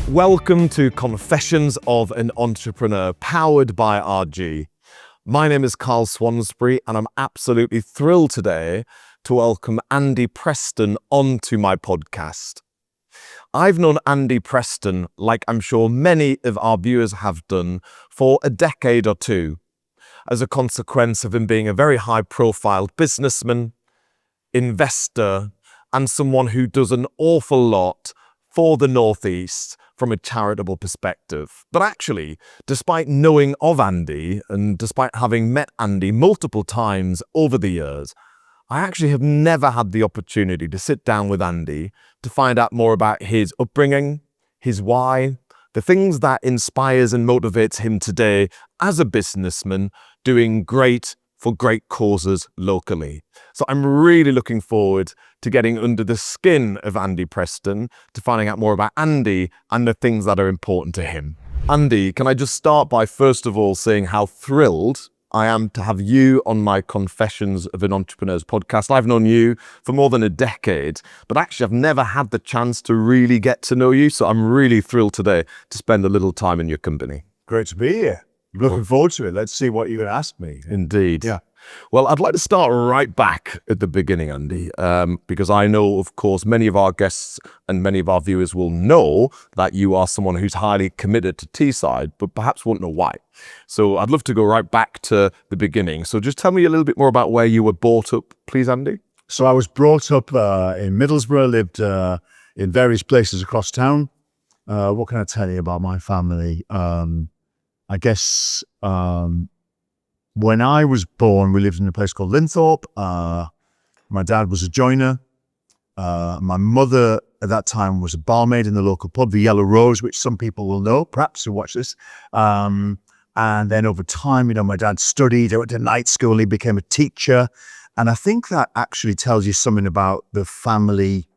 Welcome to Confessions of an Entrepreneur, powered by RG. My name is Carl Swansbury, and I'm absolutely thrilled today to welcome Andy Preston onto my podcast. I've known Andy Preston, like I'm sure many of our viewers have done, for a decade or two, as a consequence of him being a very high-profile businessman, investor, and someone who does an awful lot for the Northeast from a charitable perspective. But actually, despite knowing of Andy and despite having met Andy multiple times over the years, I actually have never had the opportunity to sit down with Andy to find out more about his upbringing, his why, the things that inspires and motivates him today as a businessman doing great for great causes locally. So I'm really looking forward to getting under the skin of Andy Preston, to finding out more about Andy and the things that are important to him. Andy, can I just start by first of all saying how thrilled I am to have you on my Confessions of an Entrepreneur's podcast. I've known you for more than a decade, but actually I've never had the chance to really get to know you. So I'm really thrilled today to spend a little time in your company. Great to be here. Looking forward to it. Let's see what you're going to ask me. Indeed. Yeah. Well, I'd like to start right back at the beginning, Andy, because I know, of course, many of our guests and many of our viewers will know that you are someone who's highly committed to Teesside, but perhaps won't know why. So I'd love to go right back to the beginning. So just tell me a little bit more about where you were brought up, please, Andy. So I was brought up in Middlesbrough, lived in various places across town. What can I tell you about my family? I guess when I was born, we lived in a place called Linthorpe. My dad was a joiner. My mother at that time was a barmaid in the local pub, the Yellow Rose, which some people will know, perhaps, who watch this. And then over time, my dad studied. I went to night school. He became a teacher. And I think that actually tells you something about the family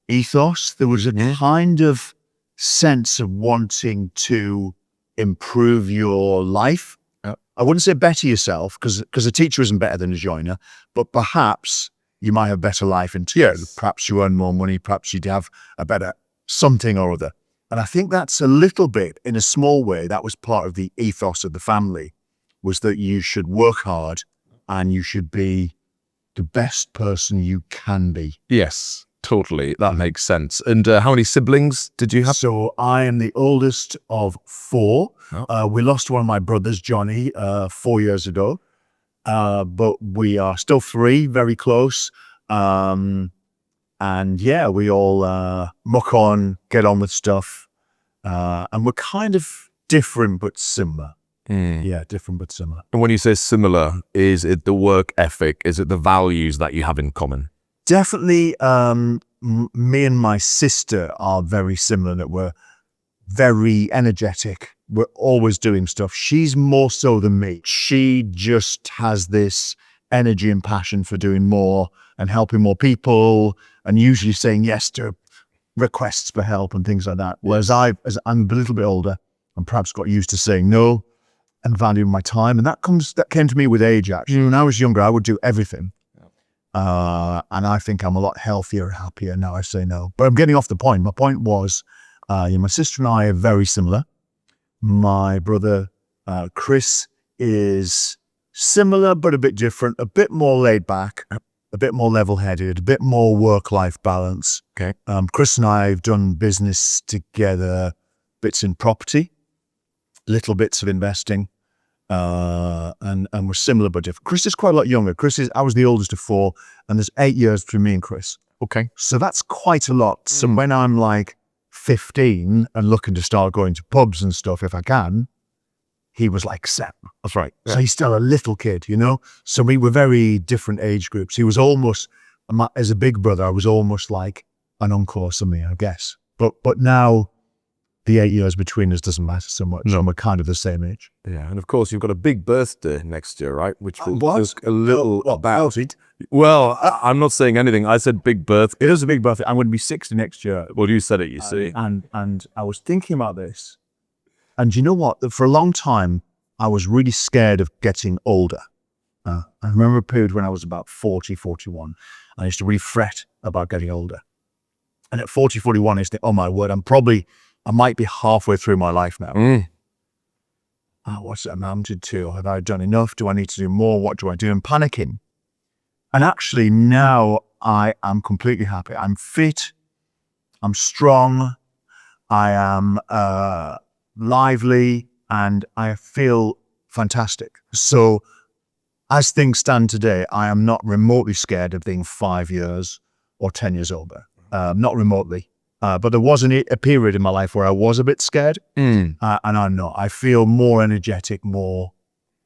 ethos. There was a kind of sense of wanting to improve your life. I wouldn't say better yourself, because a teacher isn't better than a joiner, but perhaps you might have a better life in tears. Perhaps you earn more money, perhaps you'd have a better something or other. And I think that's a little bit, in a small way, that was part of the ethos of the family, was that you should work hard and you should be the best person you can be. Yes. Totally. That makes sense. And how many siblings did you have? So I am the oldest of four. Oh. We lost one of my brothers, Johnny, 4 years ago. But we are still three, very close. And yeah, we all muck on, get on with stuff. And we're kind of different but similar. Yeah, different but similar. And when you say similar, is it the work ethic? Is it the values that you have in common? Definitely, me and my sister are very similar, that we're very energetic. We're always doing stuff. She's more so than me. She just has this energy and passion for doing more and helping more people, and usually saying yes to requests for help and things like that. Whereas as I'm a little bit older, and perhaps got used to saying no and valuing my time. And that came to me with age, actually. When I was younger, I would do everything. And I think I'm a lot healthier and happier now I say no. But I'm getting off the point. My point was, my sister and I are very similar. My brother, Chris, is similar but a bit different, a bit more laid back, a bit more level-headed, a bit more work-life balance. Okay. Chris and I have done business together, bits in property, little bits of investing. And we're similar but different. Chris is quite a lot younger. I was the oldest of four, and there's 8 years between me and Chris. Okay. So that's quite a lot. So when I'm like 15 and looking to start going to pubs and stuff, if I can, he was like 7. That's right. Yeah. So he's still a little kid, So we were very different age groups. He was almost, as a big brother, I was almost like an uncle or something, I guess. But now, the 8 years between us doesn't matter so much. No. And we're kind of the same age. Yeah, and of course you've got a big birthday next year, right? Which will talk a little about it. Well, I'm not saying anything. I said big birthday. It is a big birthday. I'm going to be 60 next year. Well, you said it, you see. And I was thinking about this. And you know what? For a long time, I was really scared of getting older. I remember a period when I was about 40, 41. I used to really fret about getting older. And at 40, 41, I used to think, oh my word, I'm I might be halfway through my life now. Mm. What's it amounted to? Have I done enough? Do I need to do more? What do I do? I'm panicking. And actually now I am completely happy. I'm fit. I'm strong. I am lively, and I feel fantastic. So as things stand today, I am not remotely scared of being 5 years or 10 years older. Not remotely. But there was a period in my life where I was a bit scared, and I'm not. I feel more energetic, more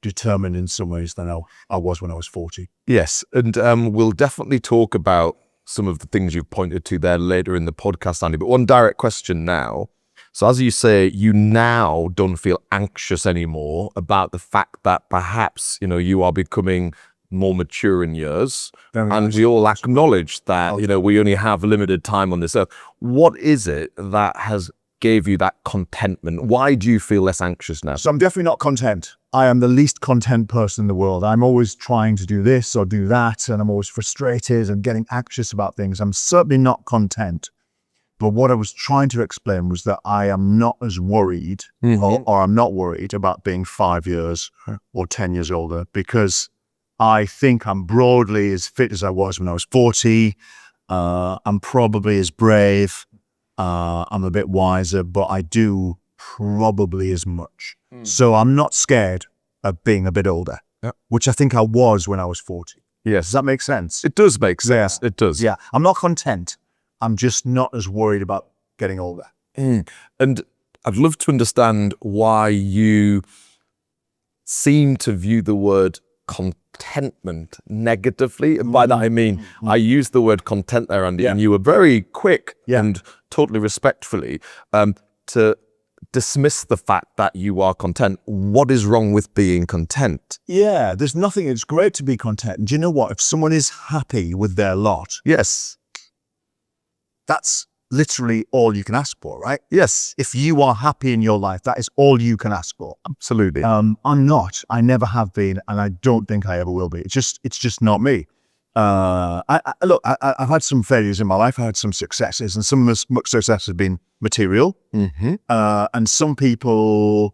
determined in some ways than I was when I was 40. Yes, and we'll definitely talk about some of the things you've pointed to there later in the podcast, Andy. But one direct question now. So as you say, you now don't feel anxious anymore about the fact that perhaps, you are becoming more mature in years. And we all acknowledge that, we only have limited time on this earth. What is it that has gave you that contentment? Why do you feel less anxious now? So I'm definitely not content. I am the least content person in the world. I'm always trying to do this or do that, and I'm always frustrated and getting anxious about things. I'm certainly not content. But what I was trying to explain was that I am not as worried, or I'm not worried about being 5 years or 10 years older, because I think I'm broadly as fit as I was when I was 40. I'm probably as brave. I'm a bit wiser, but I do probably as much. So I'm not scared of being a bit older, which I think I was when I was 40. Yes. Does that make sense? It does make sense. Yeah. It does. Yeah. I'm not content. I'm just not as worried about getting older. And I'd love to understand why you seem to view the word contentment negatively. And by that I mean, I used the word content there, Andy, and you were very quick and totally respectfully to dismiss the fact that you are content. What is wrong with being content? Yeah, there's nothing. It's great to be content. And do you know what? If someone is happy with their lot, Yes. that's literally all you can ask for, right? Yes. If you are happy in your life, that is all you can ask for. Absolutely. I'm not. I never have been, and I don't think I ever will be. It's just not me. I've had some failures in my life. I had some successes, and some of the success has been material. And to some people,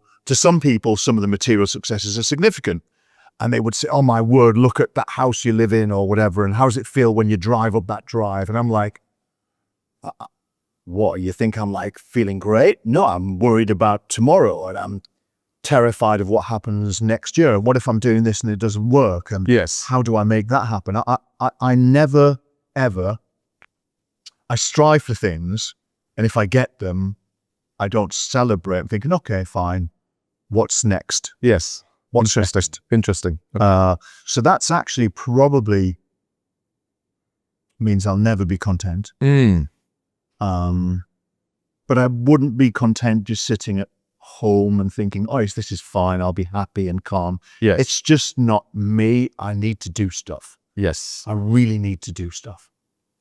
some of the material successes are significant. And they would say, "Oh my word, look at that house you live in," or whatever. And how does it feel when you drive up that drive? And I'm like, what, you think I'm like feeling great? No, I'm worried about tomorrow, and I'm terrified of what happens next year. And what if I'm doing this and it doesn't work? And how do I make that happen? I never, ever, I strive for things, and if I get them, I don't celebrate. I'm thinking, okay, fine. What's next? Yes. What's next? Interesting. So that's actually probably means I'll never be content. But I wouldn't be content just sitting at home and thinking, oh, this is fine, I'll be happy and calm. Yes. It's just not me. I need to do stuff. Yes. I really need to do stuff.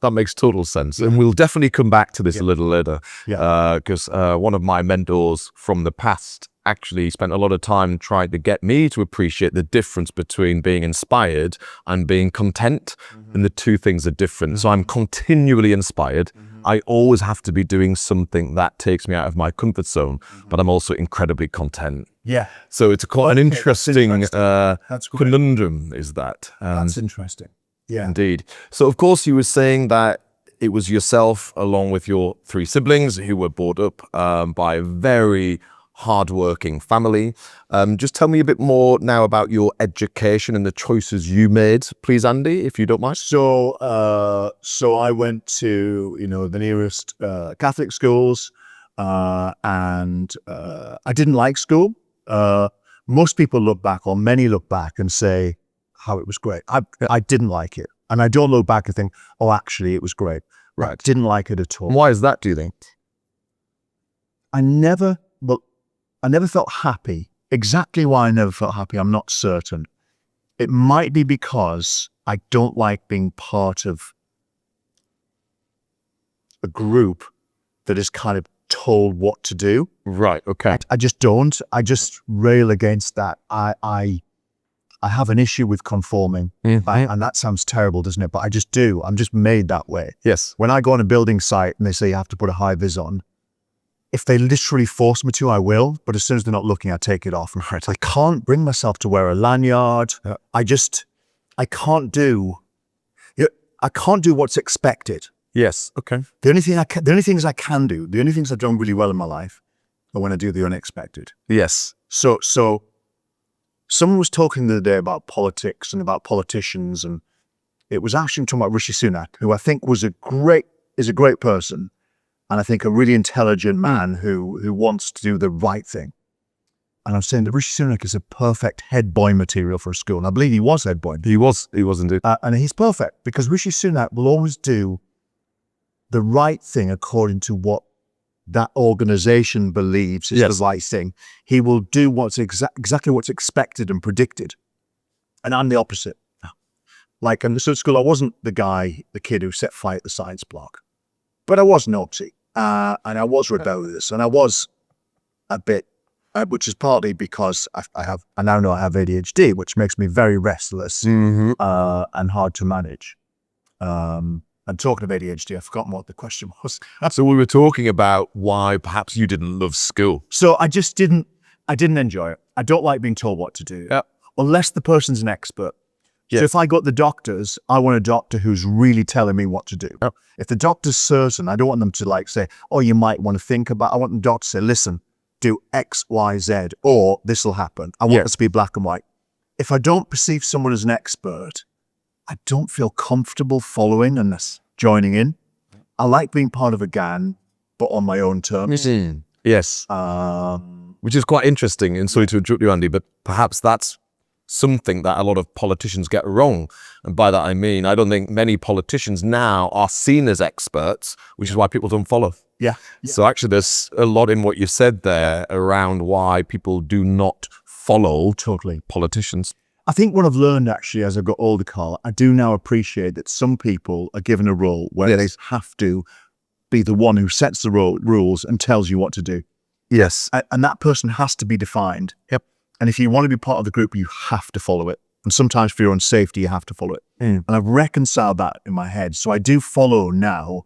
That makes total sense. And we'll definitely come back to this a little later. Because one of my mentors from the past actually spent a lot of time trying to get me to appreciate the difference between being inspired and being content. And the two things are different. So I'm continually inspired. I always have to be doing something that takes me out of my comfort zone, but I'm also incredibly content. Yeah. So it's quite an interesting That's great. conundrum, is that? That's interesting. Yeah. Indeed. So, of course, you were saying that it was yourself, along with your 3 siblings, who were brought up by a very hardworking family. Just tell me a bit more now about your education and the choices you made, please, Andy, if you don't mind. So I went to, the nearest Catholic schools, and I didn't like school. Most people look back, or many look back and say how it was great. I didn't like it. And I don't look back and think, oh, actually, it was great. Right. I didn't like it at all. Why is that, do you think? I never felt happy. Exactly why I never felt happy, I'm not certain. It might be because I don't like being part of a group that is kind of told what to do. Right, okay. I just don't. I just rail against that. I have an issue with conforming. And that sounds terrible, doesn't it? But I just do. I'm just made that way. Yes. When I go on a building site and they say you have to put a high vis on, if they literally force me to, I will. But as soon as they're not looking, I take it off. I can't bring myself to wear a lanyard. I can't do. I can't do what's expected. Yes. Okay. The only things I can do, the only things I've done really well in my life, are when I do the unexpected. Yes. So someone was talking the other day about politics and about politicians, and it was actually talking about Rishi Sunak, who I think is a great person, and I think a really intelligent man who wants to do the right thing. And I'm saying that Rishi Sunak is a perfect head boy material for a school. And I believe he was head boy. He was indeed. And he's perfect because Rishi Sunak will always do the right thing according to what that organization believes is the right thing. He will do what's exactly what's expected and predicted. And I'm the opposite. Like in the school, I wasn't the kid who set fire at the science block, but I was naughty, and I was rebellious, and I was a bit, which is partly because I now know I have ADHD, which makes me very restless and hard to manage. And talking of ADHD, I've forgotten what the question was. So we were talking about why perhaps you didn't love school. So I didn't enjoy it. I don't like being told what to do, unless the person's an expert. So if I go to the doctors, I want a doctor who's really telling me what to do. If the doctor's certain, I don't want them to say, oh, you might want to think about, I want the doctor to say, listen, do X, Y, Z, or this will happen. I want it to be black and white. If I don't perceive someone as an expert, I don't feel comfortable following and joining in. I like being part of a gang, but on my own terms. Yes. Which is quite interesting, and sorry to interrupt you, Andy, but perhaps that's something that a lot of politicians get wrong. And by that I mean, I don't think many politicians now are seen as experts, which is why people don't follow. Yeah. So actually there's a lot in what you said there around why people do not follow politicians. I think what I've learned actually as I've got older, Carl, I do now appreciate that some people are given a role where they have to be the one who sets the rules and tells you what to do. Yes. And that person has to be defined. Yep. And if you want to be part of the group, you have to follow it. And sometimes for your own safety, you have to follow it. And I've reconciled that in my head. So I do follow now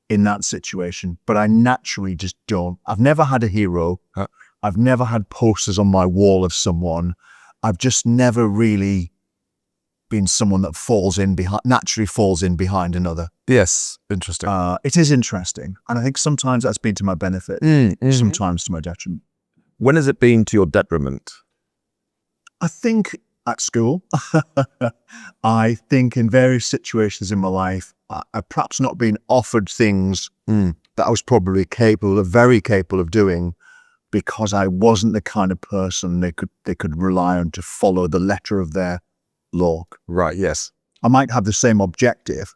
in that situation, but I naturally just don't. I've never had a hero. I've never had posters on my wall of someone. I've just never really been someone that naturally falls in behind another. Yes. Interesting. It is interesting. And I think sometimes that's been to my benefit, sometimes to my detriment. When has it been to your detriment? I think at school. I think in various situations in my life, I've perhaps not been offered things that I was probably very capable of doing, because I wasn't the kind of person they could rely on to follow the letter of their law. Right, yes. I might have the same objective.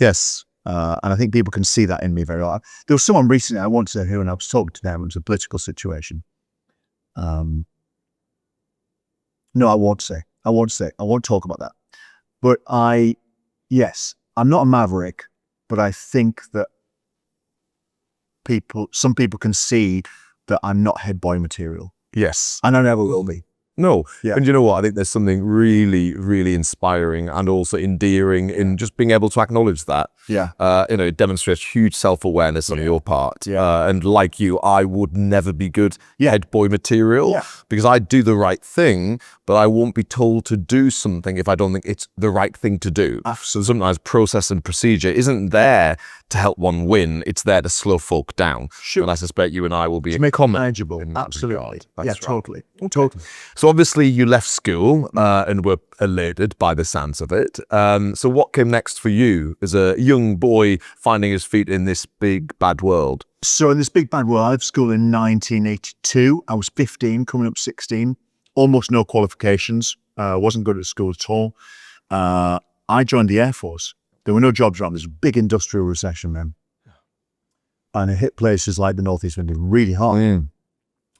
Yes. And I think people can see that in me very well. There was someone recently I wanted to hear, and I was talking to them. It was a political situation. No, I won't say. I won't talk about that. But I'm not a maverick, but I think that some people can see that I'm not head boy material. Yes. And I never will be. No. Yeah. And you know what? I think there's something really, really inspiring and also endearing in just being able to acknowledge that. Yeah. It demonstrates huge self-awareness on your part. Yeah. And like you, I would never be good head boy material because I do the right thing, but I won't be told to do something if I don't think it's the right thing to do. Absolutely. So sometimes process and procedure isn't there to help one win. It's there to slow folk down. Sure. And I suspect you and I will be to make it manageable. Absolutely. Yeah, totally. Totally. So obviously you left school and were elated by the sounds of it. So what came next for you as a young boy finding his feet in this big, bad world? So in this big, bad world, I left school in 1982. I was 15, coming up 16. Almost no qualifications. Wasn't good at school at all. I joined the Air Force. There were no jobs around. There's a big industrial recession then. And it hit places like the Northeast really hard.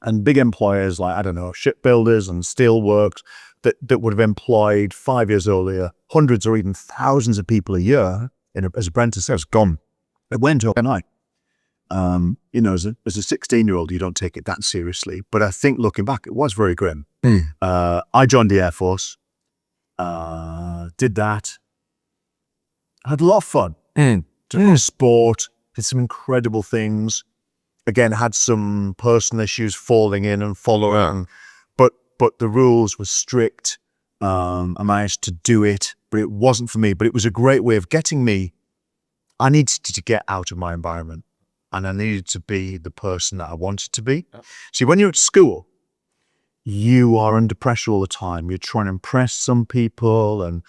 And big employers like, I don't know, shipbuilders and steelworks that would have employed 5 years earlier, hundreds or even thousands of people a year as apprentices, gone. It went overnight. As a 16-year-old, you don't take it that seriously. But I think looking back, it was very grim. I joined the Air Force, did that. I had a lot of fun. Did sport, did some incredible things. again, had some personal issues falling in and following, but the rules were strict. I managed to do it, but it wasn't for me. But it was a great way of getting me. I needed to get out of my environment, and I needed to be the person that I wanted to be. See, when you're at school, you are under pressure all the time. You're trying to impress some people and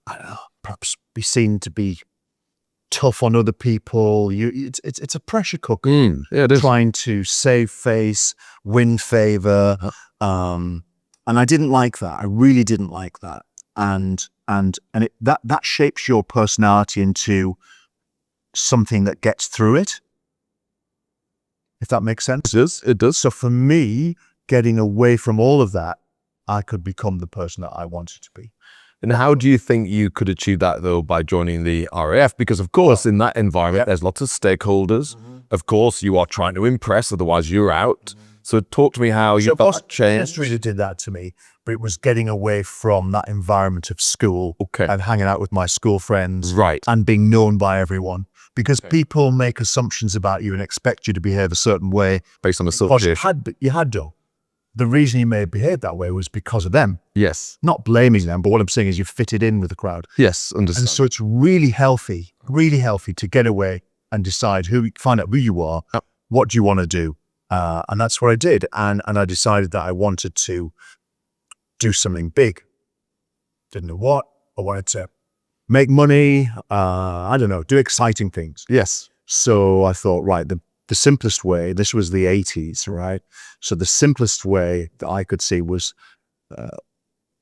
I don't know, perhaps be seen to be tough on other people. It's a pressure cooker. Yeah, it is. Trying to save face, win favor, and I didn't like that. I really didn't like that, and that shapes your personality into something that gets through it. If that makes sense. It does. So for me, getting away from all of that, I could become the person that I wanted to be. And how do you think you could achieve that, though, by joining the RAF? Because, of course, in that environment, there's lots of stakeholders. Of course, you are trying to impress, otherwise you're out. So talk to me how you felt that change. History did that to me, but it was getting away from that environment of school and hanging out with my school friends and being known by everyone. Because people make assumptions about you and expect you to behave a certain way. Based on association. You had to. The reason you may have behaved that way was because of them. Yes. Not blaming them, but what I'm saying is you fitted in with the crowd. Yes, understand. And so it's really healthy to get away and find out who you are, what do you want to do. And that's what I did. And I decided that I wanted to do something big. Didn't know what. I wanted to make money. I don't know, do exciting things. Yes. So I thought, right, the simplest way, this was the 80s, right? So the simplest way that I could see was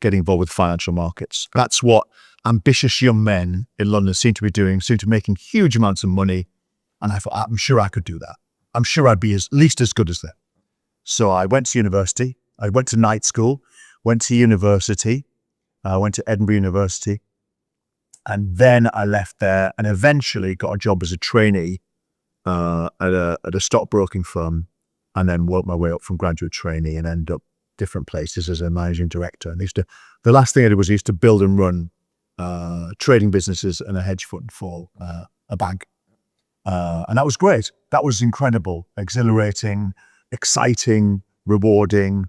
getting involved with financial markets. That's what ambitious young men in London seem to be doing, seem to be making huge amounts of money. And I thought, I'm sure I could do that. I'm sure I'd be at least as good as them. So I went to university. I went to night school, went to university, went to Edinburgh University. And then I left there and eventually got a job as a trainee at a stockbroking firm, and then worked my way up from graduate trainee and ended up different places as a managing director. And the last thing I did was I used to build and run trading businesses and a hedge fund for a bank. And that was great. That was incredible, exhilarating, exciting, rewarding,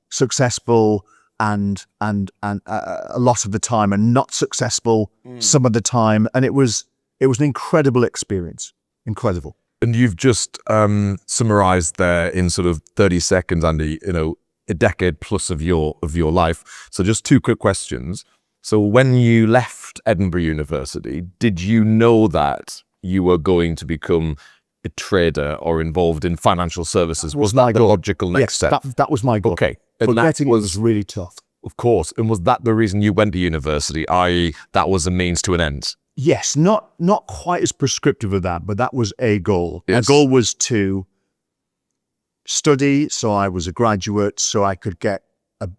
successful, and a lot of the time, and not successful some of the time. And it was an incredible experience. Incredible. And you've just summarized there in sort of 30 seconds, Andy, a decade plus of your life. So just two quick questions. So when you left Edinburgh University, did you know that you were going to become a trader or involved in financial services? Was that the logical next step? That was my goal. Okay. But getting it was really tough. Of course. And was that the reason you went to university, i.e. that was a means to an end? Yes, not quite as prescriptive of that, but that was a goal. Yes. A goal was to study, so I was a graduate, so I could get a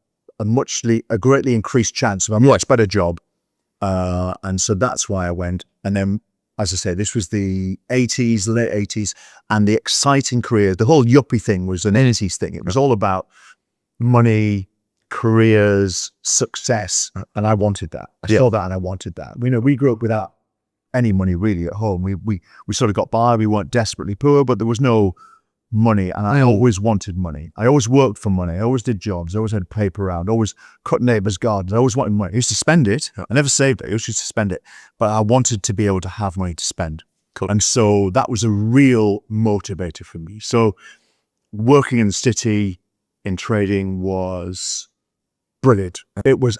greatly increased chance of a much better job. And so that's why I went. And then, as I say, this was the 80s, late 80s, and the exciting career, the whole yuppie thing was an 80s thing. It was all about money, careers, success, and I wanted that. I saw that and I wanted that. We grew up without any money really at home. We sort of got by. We weren't desperately poor, but there was no money, and I always wanted money. I always worked for money. I always did jobs. I always had paper around. Always cut neighbours' gardens. I always wanted money. I used to spend it. I never saved it. I used to spend it, but I wanted to be able to have money to spend. Cool. And so that was a real motivator for me. So working in the city in trading was brilliant. It was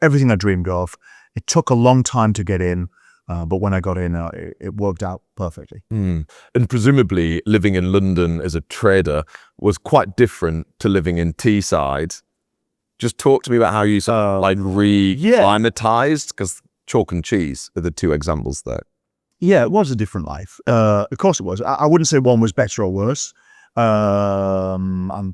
everything I dreamed of. It took a long time to get in, but when I got in, it worked out perfectly. And presumably living in London as a trader was quite different to living in Teesside. Just talk to me about how you re-climatized, because chalk and cheese are the two examples there. Yeah, it was a different life. Of course it was. I wouldn't say one was better or worse. Let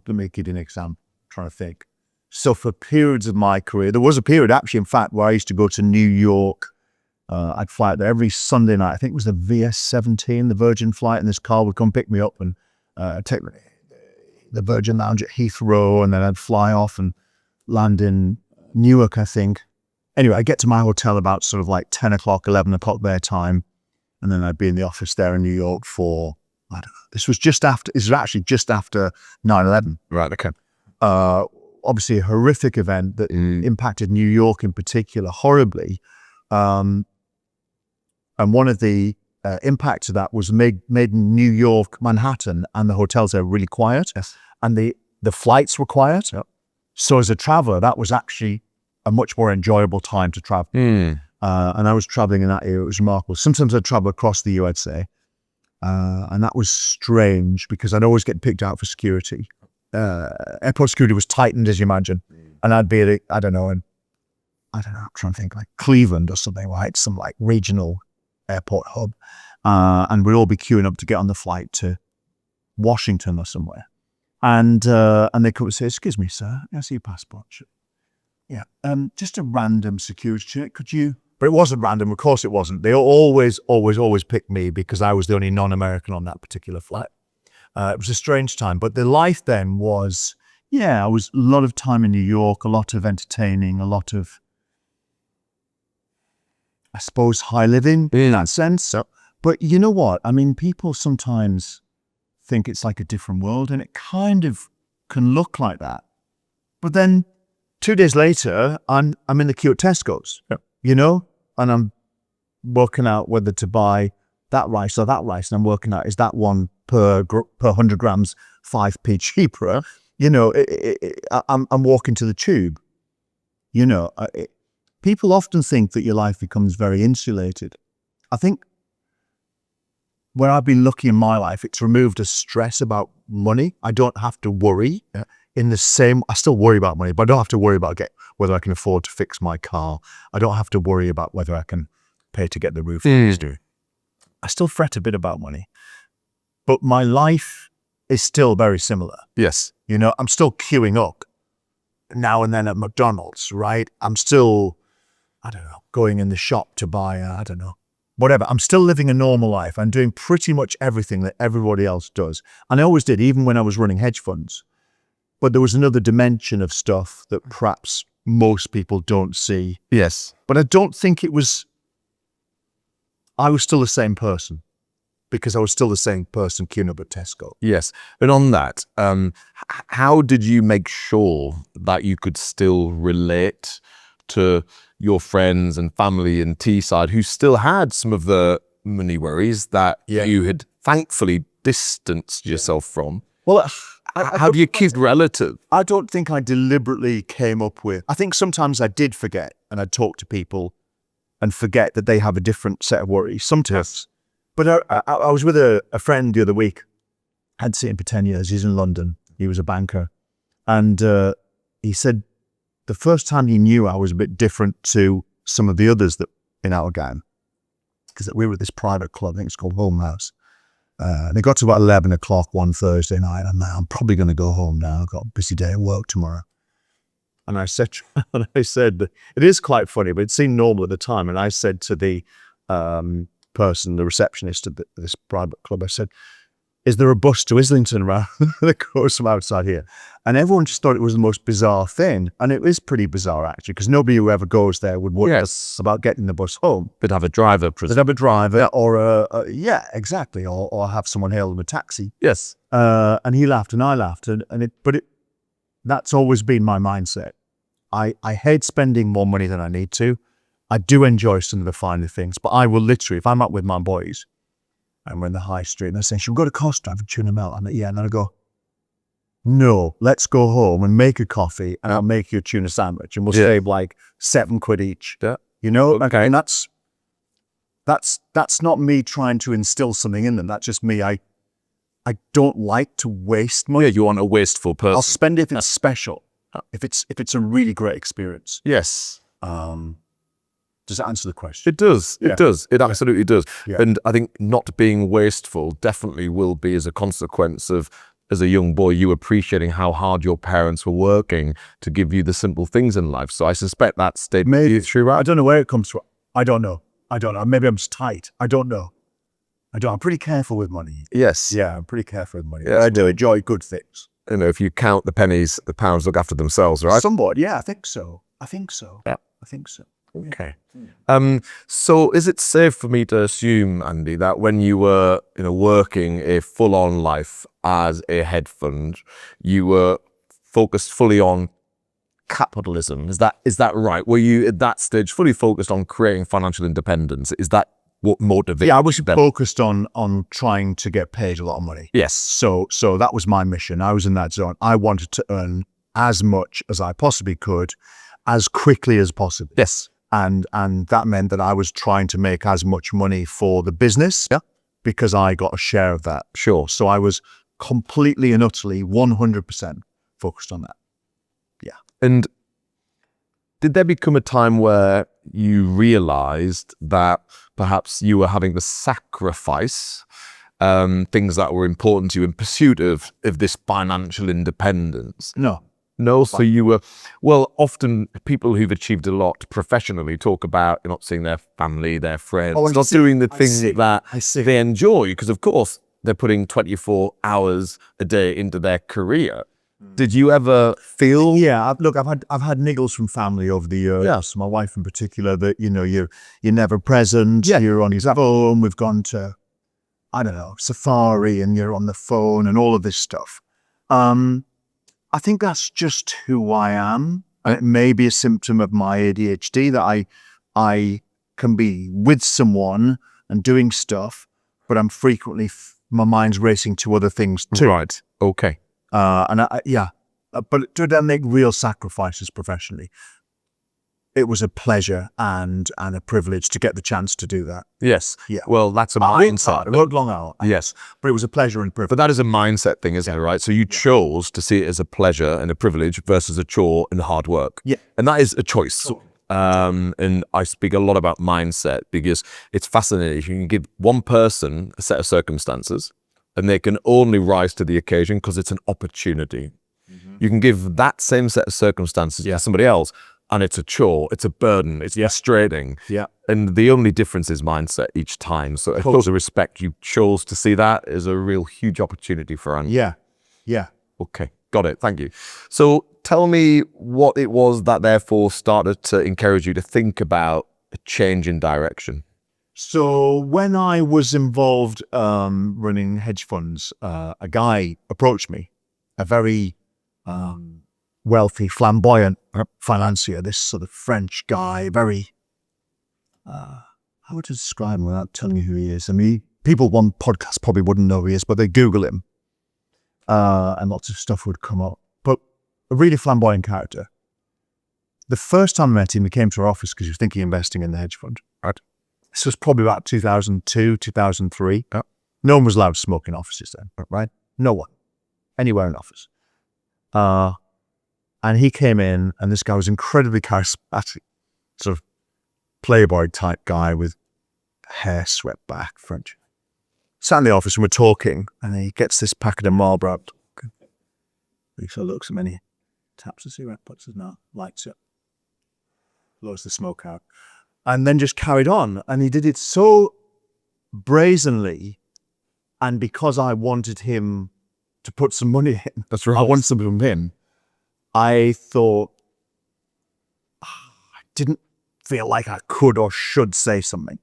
me give you an example. I'm trying to think. So for periods of my career, there was a period actually, in fact, where I used to go to New York. I'd fly out there every Sunday night. I think it was the VS-17, the Virgin flight, and this car would come pick me up and take me to the Virgin Lounge at Heathrow, and then I'd fly off and land in Newark, I think. Anyway, I'd get to my hotel about sort of like 10 o'clock, 11 o'clock their time, and then I'd be in the office there in New York for, I don't know. This was actually just after 9/11. Right. Okay. Obviously a horrific event that impacted New York in particular horribly. And one of the impacts of that was made New York, Manhattan, and the hotels there really quiet. Yes. And the flights were quiet. Yep. So as a traveler, that was actually a much more enjoyable time to travel. And I was traveling in that era. It was remarkable. Sometimes I'd travel across the USA. And that was strange because I'd always get picked out for security. Airport security was tightened, as you imagine. And I'd be at, I'm trying to think, like Cleveland or something, right? Some like regional airport hub. And we'd all be queuing up to get on the flight to Washington or somewhere. And they come and say, "Excuse me, sir, I see your passport." Yeah, just a random security check. Could you? But it wasn't random. Of course it wasn't. They always picked me because I was the only non-American on that particular flight. It was a strange time. But the life then was, I was a lot of time in New York, a lot of entertaining, a lot of, I suppose, high living in that sense. So, but you know what? I mean, people sometimes think it's like a different world, and it kind of can look like that. But then 2 days later, I'm in the queue at Tesco's, and I'm working out whether to buy that rice or that rice, and I'm working out, is that one per 100 grams 5p cheaper? I'm walking to the tube. People often think that your life becomes very insulated. I think where I've been lucky in my life, it's removed a stress about money. I don't have to worry. I still worry about money, but I don't have to worry about whether I can afford to fix my car. I don't have to worry about whether I can pay to get the roof. I still fret a bit about money, but my life is still very similar. Yes. I'm still queuing up now and then at McDonald's, right? I'm still, going in the shop to buy, whatever. I'm still living a normal life. I'm doing pretty much everything that everybody else does. And I always did, even when I was running hedge funds. But there was another dimension of stuff that perhaps most people don't see. Yes. But I don't think I was still the same person, because I was still the same person queuing up at Tesco. Yes. And on that, how did you make sure that you could still relate to your friends and family in Teesside who still had some of the money worries that you had thankfully distanced yourself from? Well, how do you keep relative? I don't think I deliberately came up with. I think sometimes I did forget, and I'd talk to people and forget that they have a different set of worries. Sometimes. But I was with a friend the other week. I'd seen him for 10 years. He's in London. He was a banker. And he said the first time he knew I was a bit different to some of the others that in our gang, because we were at this private club, I think it's called Home House. And it got to about 11 o'clock one Thursday night, and I'm probably going to go home now. I've got a busy day at work tomorrow. And I said, it is quite funny, but it seemed normal at the time. And I said to the person, the receptionist at this private club, I said, "Is there a bus to Islington around that goes from outside here?" And everyone just thought it was the most bizarre thing. And it is pretty bizarre, actually, because nobody who ever goes there would worry about getting the bus home. They'd have a driver. They'd have a driver, or exactly, or have someone hail them a taxi. Yes. And he laughed and I laughed, that's always been my mindset. I hate spending more money than I need to. I do enjoy some of the finer things, but I will literally, if I'm out with my boys and we're in the high street and they're saying, "Should we go to Costa have a tuna melt?" I'm like, "Yeah," and then I go, "No, let's go home and make a coffee and I'll make you a tuna sandwich and we'll save like £7 each." Yeah. Okay. And that's not me trying to instill something in them. That's just me. I don't like to waste money. Yeah, you want a wasteful person. I'll spend it if it's special. If it's a really great experience. Yes. Does that answer the question? It does. It does. It absolutely does. Yeah. And I think not being wasteful definitely will be as a consequence of, as a young boy, you appreciating how hard your parents were working to give you the simple things in life. So I suspect that stayed through. I don't know where it comes from. I don't know. Maybe I'm just tight. I don't know. I'm pretty careful with money. Yes. Yeah, I'm pretty careful with money. Yeah, I do enjoy good things. If you count the pennies, the pounds look after themselves, right? Somewhat, yeah, I think so. Yeah. I think so. Okay. So is it safe for me to assume, Andy, that when you were working a full-on life as a hedge fund, you were focused fully on capitalism? Is that right? Were you at that stage fully focused on creating financial independence? Is that what motivated? Yeah, I was focused on trying to get paid a lot of money. Yes. So that was my mission. I was in that zone. I wanted to earn as much as I possibly could, as quickly as possible. Yes. And that meant that I was trying to make as much money for the business, because I got a share of that. Sure. So I was completely and utterly 100% focused on that. Yeah. And did there become a time where you realized that perhaps you were having to sacrifice things that were important to you in pursuit of this financial independence? No, so you were, well, often people who've achieved a lot professionally talk about not seeing their family, their friends, not doing the things that they enjoy, because of course they're putting 24 hours a day into their career. Did you ever feel? Yeah, look, I've had niggles from family over the years. Yes. My wife in particular, that you're never present. Yeah. You're on his phone. We've gone to, I don't know, Safari, and you're on the phone and all of this stuff. I think that's just who I am. And it may be a symptom of my ADHD that I can be with someone and doing stuff, but I'm frequently, my mind's racing to other things too. Right. Okay. But to make real sacrifices professionally, it was a pleasure and a privilege to get the chance to do that. Yes. Yeah. Well, that's a mindset. I worked long hours. Yes. But it was a pleasure and privilege. But that is a mindset thing, isn't it, right? So you chose to see it as a pleasure and a privilege versus a chore and hard work. Yeah. And that is a choice. And I speak a lot about mindset because it's fascinating. You can give one person a set of circumstances and they can only rise to the occasion because it's an opportunity. You can give that same set of circumstances to somebody else and it's a chore, it's a burden, it's frustrating. Yeah. And the only difference is mindset each time. So I suppose the respect you chose to see that is a real huge opportunity for Andy. Yeah. Yeah. Okay, got it. Thank you. So tell me what it was that therefore started to encourage you to think about a change in direction. So when I was involved running hedge funds, a guy approached me, a very wealthy, flamboyant financier, this sort of French guy, very, how would I describe him without telling you who he is? I mean, people on podcasts probably wouldn't know who he is, but they Google him and lots of stuff would come up. But a really flamboyant character. The first time I met him, he came to our office because he was thinking of investing in the hedge fund. Right. This was probably about 2002, 2003. Yeah. No one was allowed to smoke in offices then, right? No one. Anywhere in office. And he came in, and this guy was incredibly charismatic, sort of playboy type guy with hair swept back, French. Sat in the office and we're talking, and he gets this packet of Marlboro. He sort of looks at me, and he taps the cigarette, puts it out, lights it, blows the smoke out, and then just carried on. And he did it so brazenly, and because I wanted him to put some money in, That's right. I wanted some from him, I thought, I didn't feel like I could or should say something.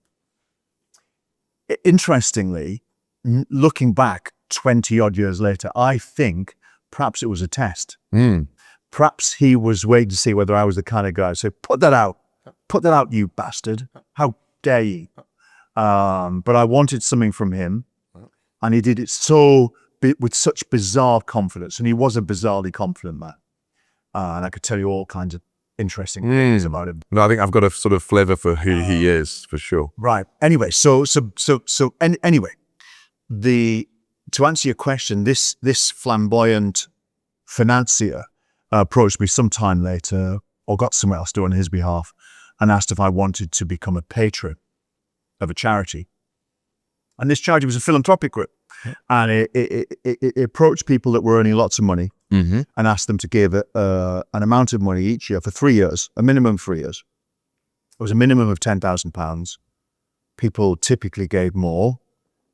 Interestingly, looking back 20 odd years later, I think perhaps it was a test. Perhaps he was waiting to see whether I was the kind of guy to say, put that out, you bastard. How dare you? But I wanted something from him, and he did it with such bizarre confidence, and he was a bizarrely confident man. And I could tell you all kinds of interesting things about him. No, I think I've got a sort of flavor for who he is, for sure. Right. Anyway, anyway, to answer your question, this flamboyant financier approached me sometime later, or got someone else to do on his behalf, and asked if I wanted to become a patron of a charity. And this charity was a philanthropic group. And it approached people that were earning lots of money and asked them to give an amount of money each year for 3 years, a minimum of 3 years. It was a minimum of £10,000. People typically gave more.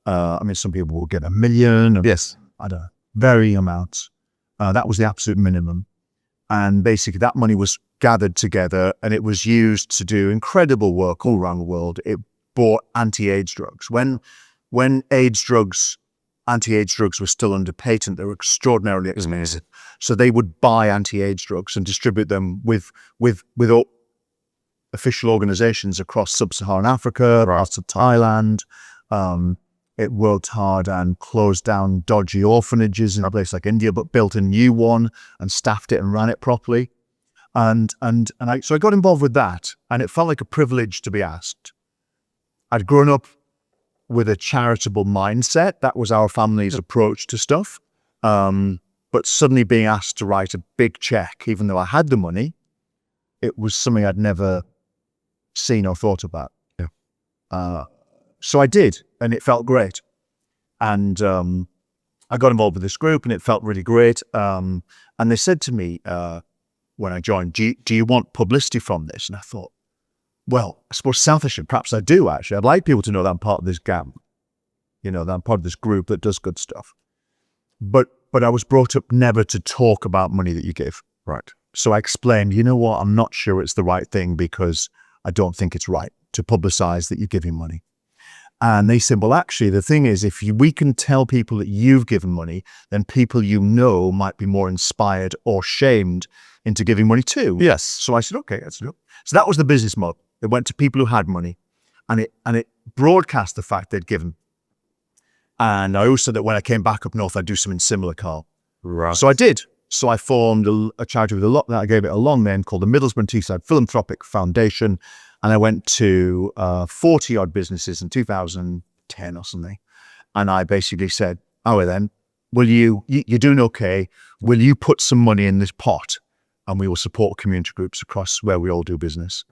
I mean, some people would get $1 million. Yes. I don't know, varying amounts. That was the absolute minimum. And basically that money was gathered together and it was used to do incredible work all around the world. It bought anti-AIDS drugs. When anti-AIDS drugs were still under patent, they were extraordinarily expensive. So they would buy anti-AIDS drugs and distribute them with official organizations across sub-Saharan Africa, parts of Thailand. It worked hard and closed down dodgy orphanages in a place like India, but built a new one and staffed it and ran it properly. So I got involved with that, and it felt like a privilege to be asked. I'd grown up with a charitable mindset. That was our family's approach to stuff. But suddenly being asked to write a big check, even though I had the money, it was something I'd never seen or thought about. Yeah. So I did, and it felt great. And I got involved with this group, and it felt really great. And they said to me when I joined, do you want publicity from this? And I thought, well, I suppose selfishly, perhaps I do, actually. I'd like people to know that I'm part of this gang, that I'm part of this group that does good stuff. But I was brought up never to talk about money that you give. Right. So I explained, you know what, I'm not sure it's the right thing because I don't think it's right to publicize that you're giving money. And they said, well, actually, the thing is, if we can tell people that you've given money, then people might be more inspired or shamed into giving money too. Yes. So I said, okay, let's do it. So that was the business model. It went to people who had money, and it broadcast the fact they'd given. And I also said that when I came back up north, I'd do something similar, Carl. Right. So I did. So I formed a charity with I gave it a long name called the Middlesbrough Teesside Philanthropic Foundation. And I went to 40 odd businesses in 2010 or something. And I basically said, oh, well then, you're doing okay. Will you put some money in this pot? And we will support community groups across where we all do business.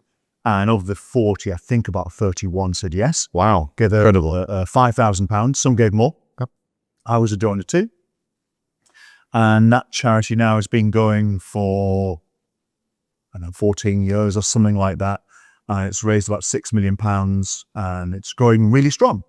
And of the 40, I think about 31 said yes. Wow. Gave Incredible. £5,000. Some gave more. Yep. I was a donor too. And that charity now has been going for, 14 years or something like that. It's raised about £6 million and it's growing really strong.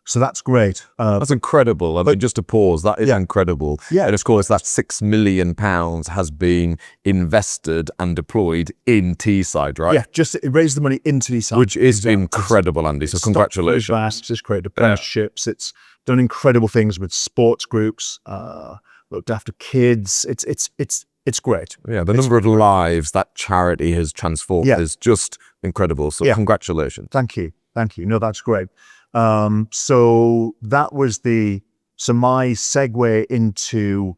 So that's great. That's incredible. I mean, just to pause, that is incredible. Yeah. And of course, that £6 million has been invested and deployed in Teesside, right? Yeah, it raised the money into Teesside. Which is incredible, Andy. So congratulations. It's created apprenticeships. It's done incredible things with sports groups, looked after kids. It's great. Yeah, the number of lives that charity has transformed is just incredible. So congratulations. Thank you. No, that's great. So that was my segue into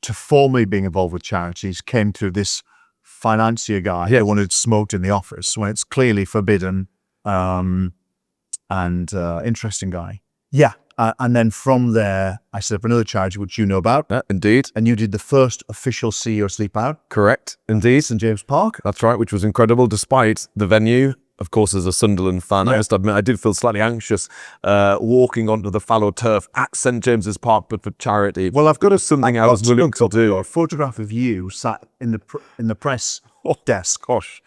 formally being involved with charities came through this financier guy who wanted smoked in the office when it's clearly forbidden, and interesting guy. Yeah. And then from there, I set up another charity, which you know about. Yeah, indeed. And you did the first official CEO sleep out. Correct, indeed. St. James Park. That's right, which was incredible, despite the venue. Of course, as a Sunderland fan, I must admit, I did feel slightly anxious walking onto the fallow turf at St. James's Park, but for charity. Well, I've got something I was willing to do. A photograph of you sat in the press desk. Gosh.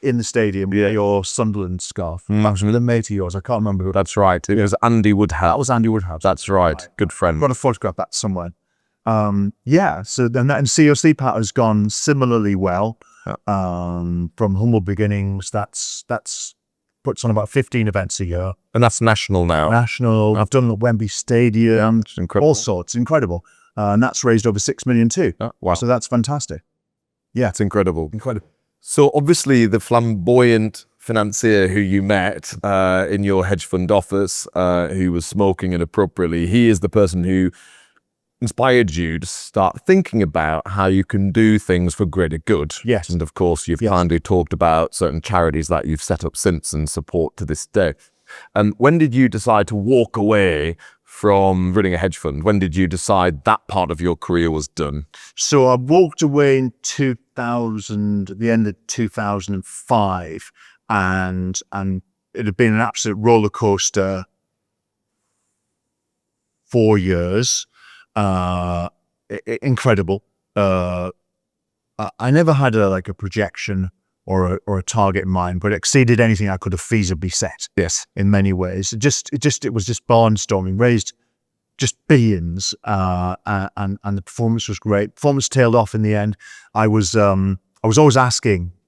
In the stadium with your Sunderland scarf. Actually, with a mate of yours. I can't remember who. That's right. It was Andy Woodhouse. That was Andy Woodhouse. That's right. Good friend. I've got to photograph that somewhere. So then that, and CEO Sleep Out has gone similarly well. From humble beginnings, that's puts on about 15 events a year. And that's national now. National. I've done at Wembley Stadium. Incredible. All sorts. Incredible. And that's raised over 6 million too. Wow. So that's fantastic. Yeah. It's incredible. Incredible. So obviously the flamboyant financier who you met in your hedge fund office, who was smoking inappropriately, he is the person who inspired you to start thinking about how you can do things for greater good. Yes. And of course, you've kindly talked about certain charities that you've set up since and support to this day. And when did you decide to walk away from running a hedge fund? When did you decide that part of your career was done? So I walked away in 2000, at the end of 2005, and it had been an absolute roller coaster 4 years. Incredible. I never had a projection or a target in mind, but it exceeded anything I could have feasibly set. Yes. In many ways. It was just barnstorming, raised just billions, and the performance was great. Performance tailed off in the end. I was always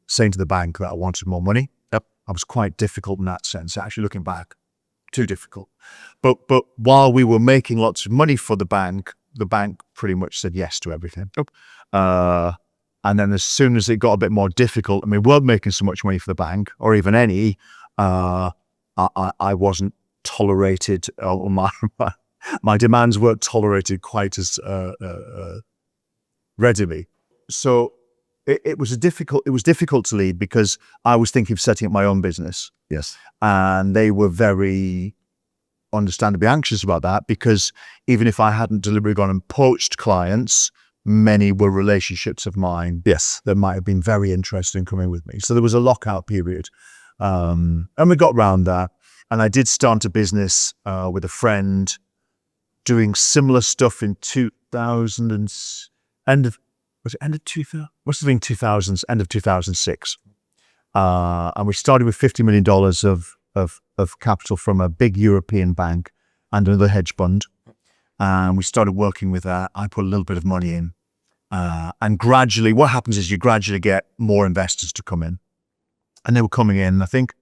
saying to the bank that I wanted more money. Yep. I was quite difficult in that sense. Actually, looking back, too difficult. But while we were making lots of money for the bank pretty much said yes to everything. Yep. And then as soon as it got a bit more difficult, and we weren't making so much money for the bank, or even any, I wasn't tolerated, or my demands weren't tolerated quite as readily. So it was difficult to lead because I was thinking of setting up my own business. Yes. And they were very understandably anxious about that, because even if I hadn't deliberately gone and poached clients, many were relationships of mine. Yes. That might have been very interested in coming with me. So there was a lockout period. And we got round that. And I did start a business with a friend doing similar stuff in 2000 and end of 2000? Must have been 2000s, end of 2006. And we started with $50 million of capital from a big European bank and another hedge fund. And we started working with that. I put a little bit of money in. And gradually, what happens is you gradually get more investors to come in. And they were coming in, I think,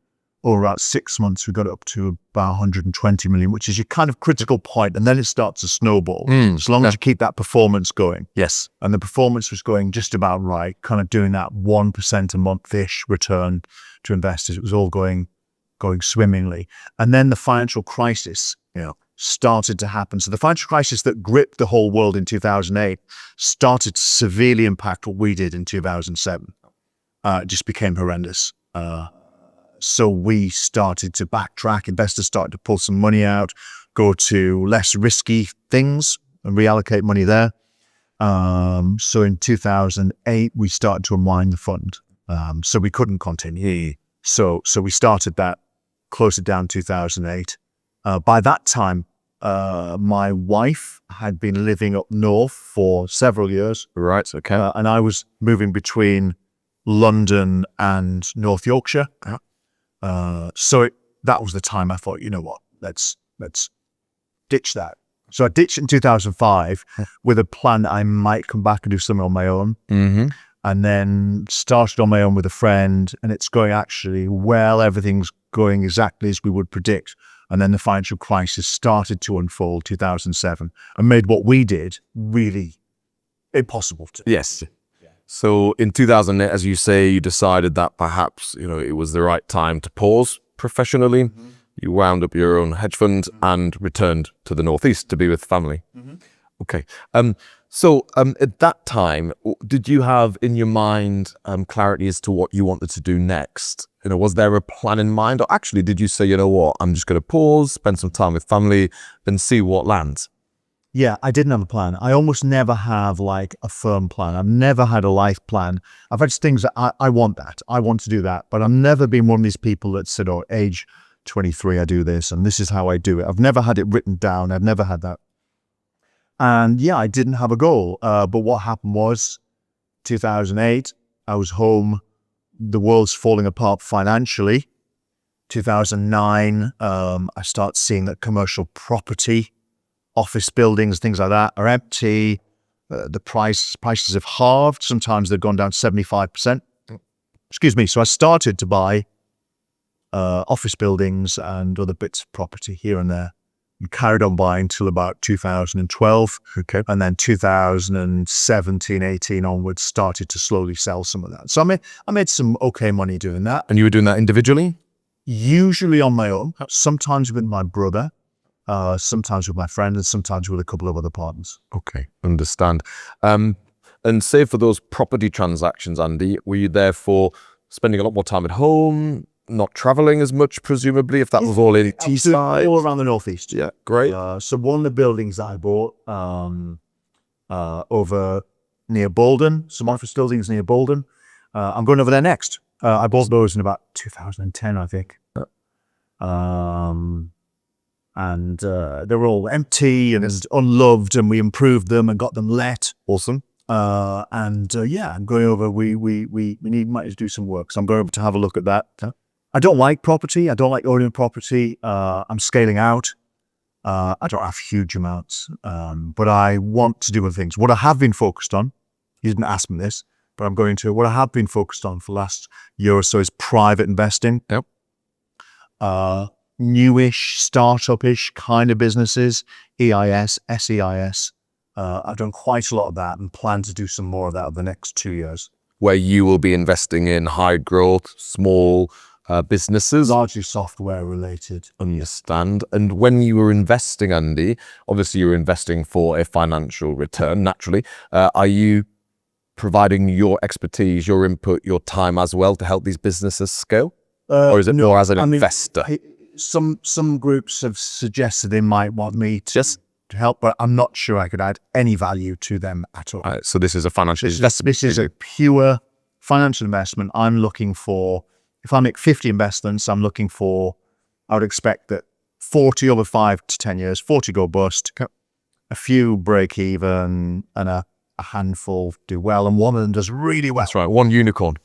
over about 6 months, we got up to about 120 million, which is your kind of critical point. And then it starts to snowball, as long as you keep that performance going. Yes. And the performance was going just about right, kind of doing that 1% a month-ish return to investors. It was all going swimmingly. And then the financial crisis, started to happen. So the financial crisis that gripped the whole world in 2008 started to severely impact what we did in 2007. It just became horrendous. So we started to backtrack. Investors started to pull some money out, go to less risky things and reallocate money there. So in 2008, we started to unwind the fund. So we couldn't continue. So we started that, closed it down 2008. By that time, my wife had been living up north for several years. Right. Okay. And I was moving between London and North Yorkshire. So that was the time I thought, you know what, let's ditch that. So I ditched it in 2005 with a plan that I might come back and do something on my own. Mm-hmm. And then started on my own with a friend, and it's going actually well. Everything's going exactly as we would predict. And then the financial crisis started to unfold 2007 and made what we did really impossible to. Yes. So in 2008, as you say, you decided that perhaps, it was the right time to pause professionally. Mm-hmm. You wound up your own hedge fund and returned to the Northeast to be with family. Mm-hmm. Okay. So at that time, did you have in your mind clarity as to what you wanted to do next? Was there a plan in mind? Or actually, did you say, you know what, I'm just going to pause, spend some time with family and see what lands? Yeah, I didn't have a plan. I almost never have like a firm plan. I've never had a life plan. I've had things that I want that. I want to do that. But I've never been one of these people that said, age 23, I do this and this is how I do it. I've never had it written down. I've never had that. And yeah, I didn't have a goal. But what happened was 2008, I was home. The world's falling apart financially. 2009, I start seeing that commercial property, office buildings, things like that are empty. The prices have halved. Sometimes they've gone down 75%. Excuse me. So I started to buy office buildings and other bits of property here and there. And carried on buying till about 2012. Okay. And then 2017, 18 onwards, started to slowly sell some of that. So I made some okay money doing that. And you were doing that individually? Usually on my own, sometimes with my brother, sometimes with my friend, and sometimes with a couple of other partners. Okay, understand. And say for those property transactions, Andy, were you therefore spending a lot more time at home, not traveling as much, presumably, if that was all in Teesside? All around the Northeast. Yeah, great. So one of the buildings that I bought over near Bolden, some office buildings near Bolden, I'm going over there next. I bought those in about 2010, I think. And they were all empty and unloved, and we improved them and got them let. Awesome. Yeah, I'm going over. We might do some work, so I'm going over to have a look at that. I don't like property. I don't like owning property. I'm scaling out. I don't have huge amounts, but I want to do other things. What I have been focused on, you didn't ask me this, but I'm going to, what I have been focused on for the last year or so is private investing. Yep. Newish, startup-ish kind of businesses, EIS, SEIS. I've done quite a lot of that and plan to do some more of that over the next 2 years. Where you will be investing in high growth, small businesses. Largely software related. Understand. And when you were investing, Andy, obviously you were investing for a financial return, naturally. Are you providing your expertise, your input, your time as well to help these businesses scale? Or is it more as an investor? Some groups have suggested they might want me to help, but I'm not sure I could add any value to them at all. So this is a financial investment. This is a pure financial investment. I'm looking for, if I make 50 investments, I would expect that 40 over 5 to 10 years, 40 go bust, a few break even, and a handful do well, and one of them does really well. That's right, one unicorn.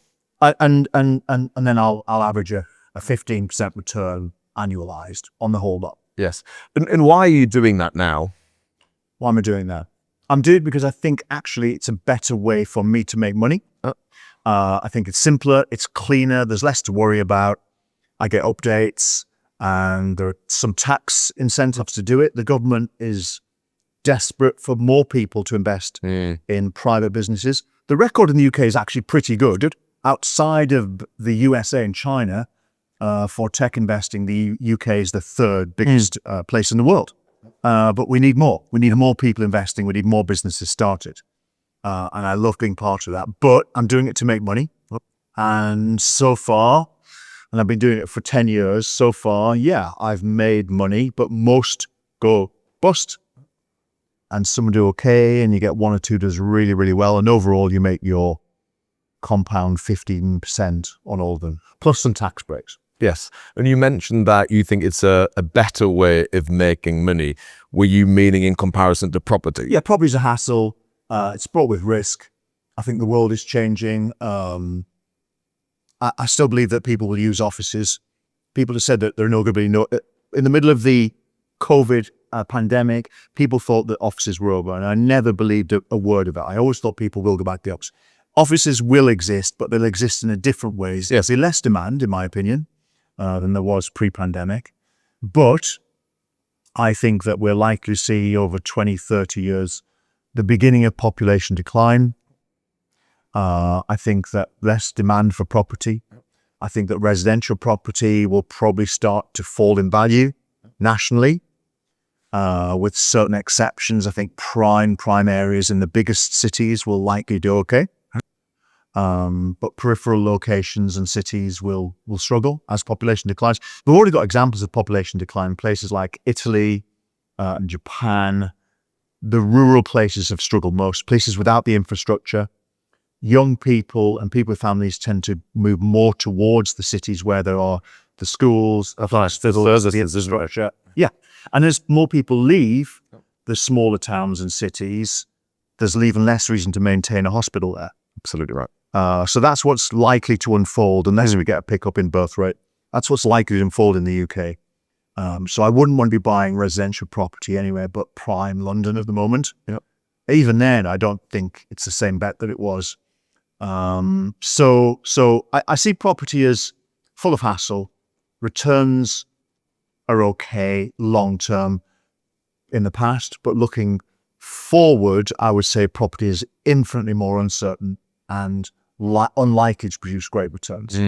And then I'll average a 15% return annualized on the whole lot. Yes. And why are you doing that now? Why am I doing that? I'm doing it because I think actually it's a better way for me to make money. I think it's simpler, it's cleaner, there's less to worry about. I get updates and there are some tax incentives to do it. The government is desperate for more people to invest in private businesses. The record in the UK is actually pretty good. Outside of the USA and China, for tech investing, the UK is the third biggest place in the world. But we need more. We need more people investing. We need more businesses started. And I love being part of that. But I'm doing it to make money. And so far, and I've been doing it for 10 years, so far, yeah, I've made money, but most go bust. And some do okay, and you get one or two does really, really well. And overall, you make your compound 15% on all of them, plus some tax breaks. Yes. And you mentioned that you think it's a better way of making money. Were you meaning in comparison to property? Yeah, property's a hassle. It's brought with risk. I think the world is changing. I still believe that people will use offices. People have said that there are no going to be no... In the middle of the COVID pandemic, people thought that offices were over, and I never believed a word of it. I always thought people will go back to the office. Offices will exist, but they'll exist in a different ways. There'll be less demand, in my opinion, than there was pre-pandemic. But I think that we're likely to see over 20, 30 years the beginning of population decline. I think that less demand for property. I think that residential property will probably start to fall in value nationally, with certain exceptions. I think prime areas in the biggest cities will likely do okay. But peripheral locations and cities will struggle as population declines. We've already got examples of population decline in places like Italy and Japan. The rural places have struggled most. Places without the infrastructure. Young people and people with families tend to move more towards the cities where there are the schools, the infrastructure. Yeah. And as more people leave the smaller towns and cities, there's even less reason to maintain a hospital there. Absolutely right. So that's what's likely to unfold unless we get a pickup in birth rate. That's what's likely to unfold in the UK. So I wouldn't want to be buying residential property anywhere but prime London at the moment. Yep. Even then, I don't think it's the same bet that it was. So I see property as full of hassle. Returns are okay long-term in the past, but looking forward, I would say property is infinitely more uncertain and unlikely to produce great returns.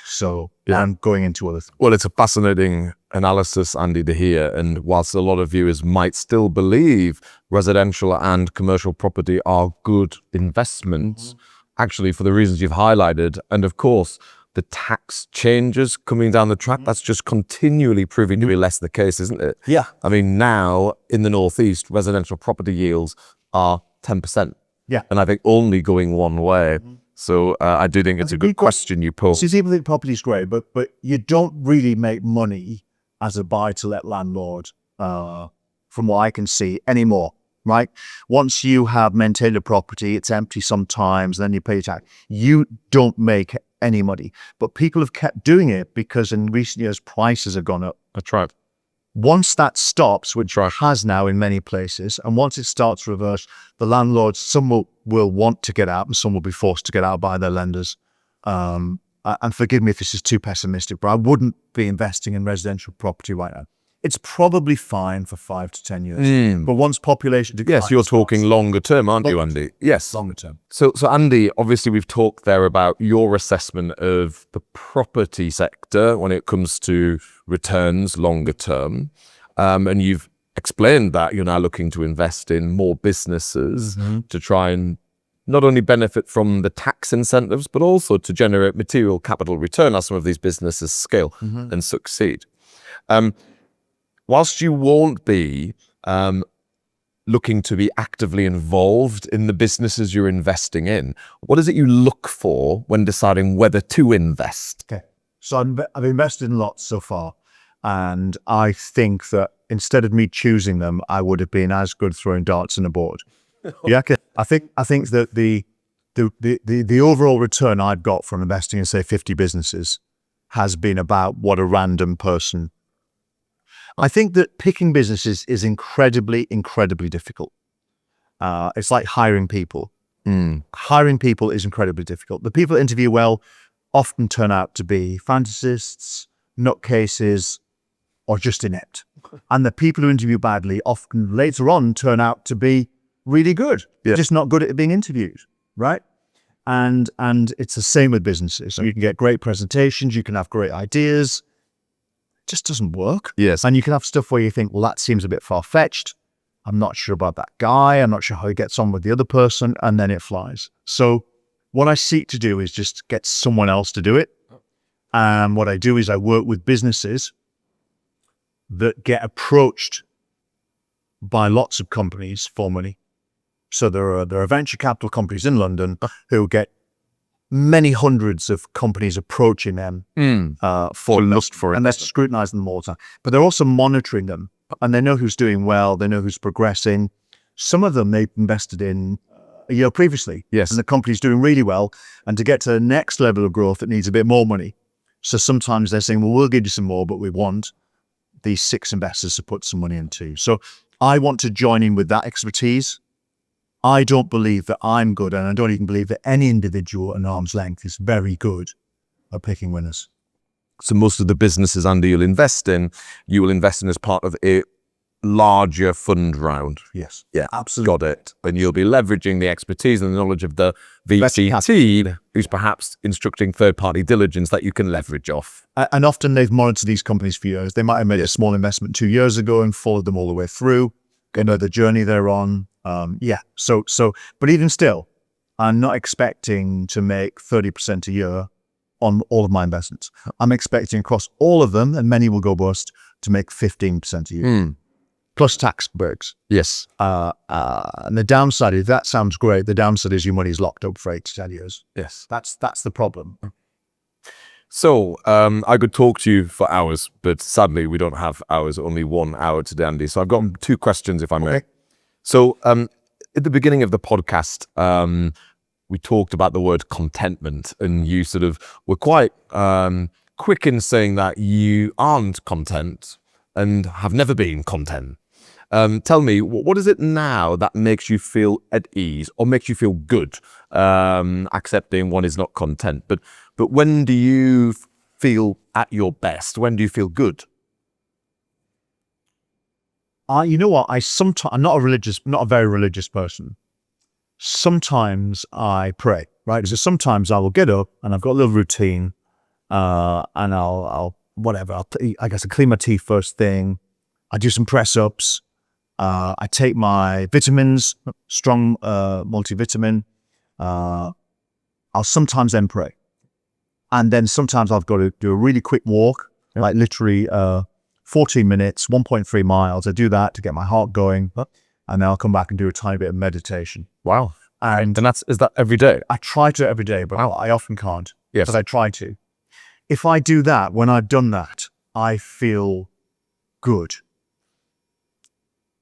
So I'm going into other things. Well, it's a fascinating analysis, Andy, to hear. And whilst a lot of viewers might still believe residential and commercial property are good investments, actually for the reasons you've highlighted, and of course, the tax changes coming down the track, that's just continually proving to be less the case, isn't it? Yeah. I mean, now in the Northeast, residential property yields are 10%. Yeah. And I think only going one way. So I do think it's a good question you pose. See, people think property is great, but you don't really make money as a buy-to-let landlord, from what I can see, anymore, right? Once you have maintained a property, it's empty sometimes, then you pay your tax. You don't make any money. But people have kept doing it because in recent years, prices have gone up. That's right. Once that stops, which has now in many places, and once it starts to reverse, the landlords, some will want to get out and some will be forced to get out by their lenders. And forgive me if this is too pessimistic, but I wouldn't be investing in residential property right now. It's probably fine for 5 to 10 years. But once population declines... Yes, you're talking longer term, aren't you, Andy? Yes. Longer term. So Andy, obviously we've talked there about your assessment of the property sector when it comes to returns longer term. And you've explained that you're now looking to invest in more businesses to try and not only benefit from the tax incentives, but also to generate material capital return as some of these businesses scale and succeed. Whilst you won't be looking to be actively involved in the businesses you're investing in, what is it you look for when deciding whether to invest? Okay. So I've invested in lots so far, and I think that instead of me choosing them, I would have been as good throwing darts in a board. Yeah, I think that the overall return I've got from investing in, say, 50 businesses has been about what a random person. I think that picking businesses is incredibly, incredibly difficult. It's like hiring people. Hiring people is incredibly difficult. The people that interview well often turn out to be fantasists, nutcases, or just inept. And the people who interview badly often later on turn out to be really good. They're just not good at being interviewed, right? And it's the same with businesses. So you can get great presentations, you can have great ideas. Just doesn't work. Yes. And you can have stuff where you think, well, that seems a bit far-fetched. I'm not sure about that guy. I'm not sure how he gets on with the other person. And then it flies. So what I seek to do is just get someone else to do it. And what I do is I work with businesses that get approached by lots of companies for money. So there are venture capital companies in London who get many hundreds of companies approaching them for lust for it. And they're scrutinizing them all the time. But they're also monitoring them. And they know who's doing well. They know who's progressing. Some of them they've invested in a year previously. Yes. And the company's doing really well. And to get to the next level of growth, it needs a bit more money. So sometimes they're saying, well, we'll give you some more, but we want these 6 investors to put some money into. So I want to join in with that expertise. I don't believe that I'm good, and I don't even believe that any individual at arm's length is very good at picking winners. So most of the businesses, Andy, you will invest in as part of a larger fund round. Yes. Yeah, absolutely. Got it. And you'll be leveraging the expertise and the knowledge of the VC who's perhaps instructing third-party diligence that you can leverage off. And often they've monitored these companies for years. They might have made a small investment 2 years ago and followed them all the way through. They know the journey they're on. But even still, I'm not expecting to make 30% a year on all of my investments. I'm expecting across all of them, and many will go bust, to make 15% a year. Plus tax breaks. Yes. And the downside is, that sounds great. The downside is your money's locked up for 8 to 10 years. Yes. That's the problem. So I could talk to you for hours, but sadly we don't have hours, only 1 hour today, Andy. So I've got 2 questions, if I may. Okay. So at the beginning of the podcast, we talked about the word contentment, and you sort of were quite quick in saying that you aren't content and have never been content. Tell me, what is it now that makes you feel at ease or makes you feel good, accepting one is not content? But when do you feel at your best? When do you feel good? You know what? I'm not a very religious person. Sometimes I pray, right? So sometimes I will get up and I've got a little routine, and I'll I guess I clean my teeth first thing. I do some press ups. I take my vitamins, strong multivitamin. I'll sometimes then pray. And then sometimes I've got to do a really quick walk, like literally 14 minutes, 1.3 miles. I do that to get my heart going. And then I'll come back and do a tiny bit of meditation. Wow. And is that every day? I try to every day, but I often can't. Yes. But I try to. If I do that, when I've done that, I feel good.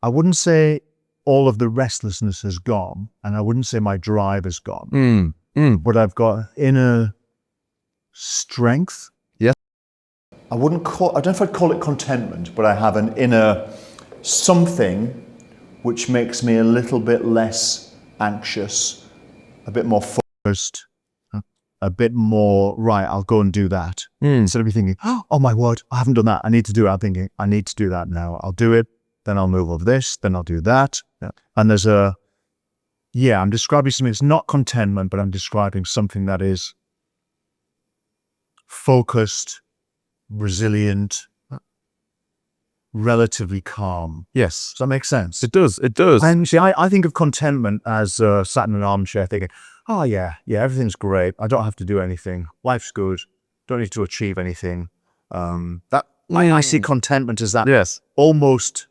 I wouldn't say all of the restlessness has gone, and I wouldn't say my drive has gone. But I've got inner strength. Yes. I don't know if I'd call it contentment, but I have an inner something which makes me a little bit less anxious, a bit more focused, a bit more, right, I'll go and do that. Instead of me thinking, oh my word, I haven't done that, I need to do it. I'm thinking, I need to do that now. I'll do it, then I'll move over this, then I'll do that. Yeah. And there's I'm describing something that's not contentment, but I'm describing something that is focused, resilient, relatively calm. Yes. Does that make sense? It does. It does. And see, I think of contentment as sat in an armchair thinking, oh yeah, everything's great. I don't have to do anything. Life's good. Don't need to achieve anything. I see contentment as that. Yes. Almost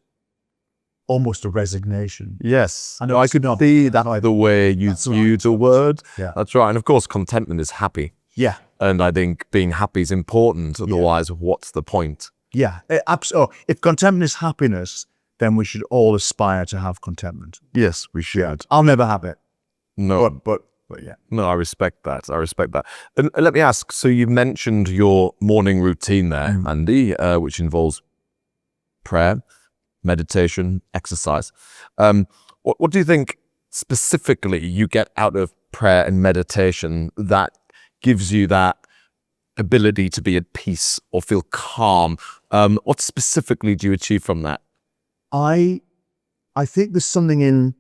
a resignation. Yes. I know I could not see that the way you use the word. Yeah. That's right. And of course, contentment is happy. Yeah. And I think being happy is important. Otherwise, what's the point? Yeah. If contentment is happiness, then we should all aspire to have contentment. Yes, we should. I'll never have it. No. But yeah. No, I respect that. I respect that. And let me ask, so you mentioned your morning routine there, Andy, which involves prayer, meditation, exercise. What do you think specifically you get out of prayer and meditation that gives you that ability to be at peace or feel calm? What specifically do you achieve from that? I think there's something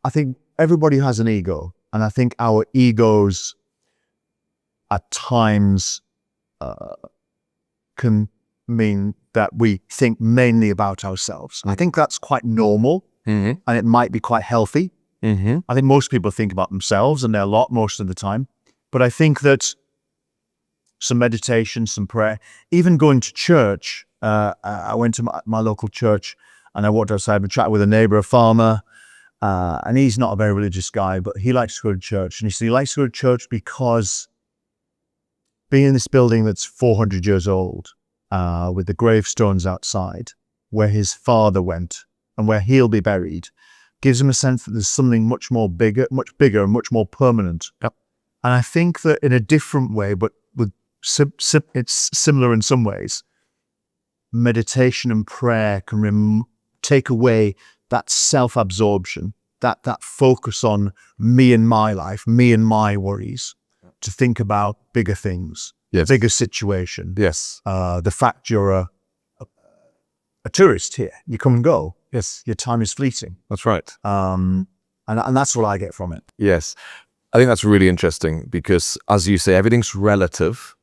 I think everybody has an ego, and I think our egos at times can mean that we think mainly about ourselves. And I think that's quite normal, and it might be quite healthy. I think most people think about themselves and their lot most of the time. But I think that some meditation, some prayer, even going to church, I went to my local church and I walked outside and chatted with a neighbor, a farmer, and he's not a very religious guy, but he likes to go to church. And he said he likes to go to church because being in this building that's 400 years old, with the gravestones outside, where his father went and where he'll be buried, gives him a sense that there's something much bigger and much more permanent. Yep. And I think that in a different way, but it's similar in some ways, meditation and prayer can take away that self-absorption, that focus on me and my life, me and my worries, to think about bigger things, bigger situation. Yes. The fact you're a tourist here, you come and go. Yes. Your time is fleeting. That's right. And that's what I get from it. Yes. I think that's really interesting because, as you say, everything's relative.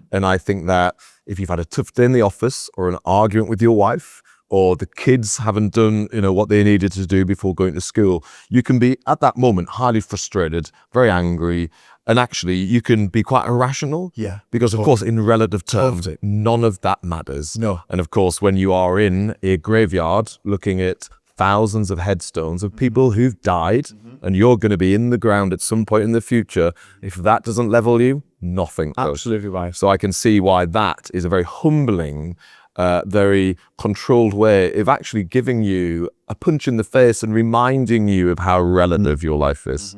And I think that if you've had a tough day in the office or an argument with your wife, or the kids haven't done, what they needed to do before going to school, you can be at that moment highly frustrated, very angry, and actually you can be quite irrational. Yeah. Because of course, in relative terms, none of that matters. No. And of course, when you are in a graveyard looking at thousands of headstones of people who've died, and you're going to be in the ground at some point in the future, if that doesn't level you, nothing does. Absolutely right. So I can see why that is a very humbling, very controlled way of actually giving you a punch in the face and reminding you of how relative your life is.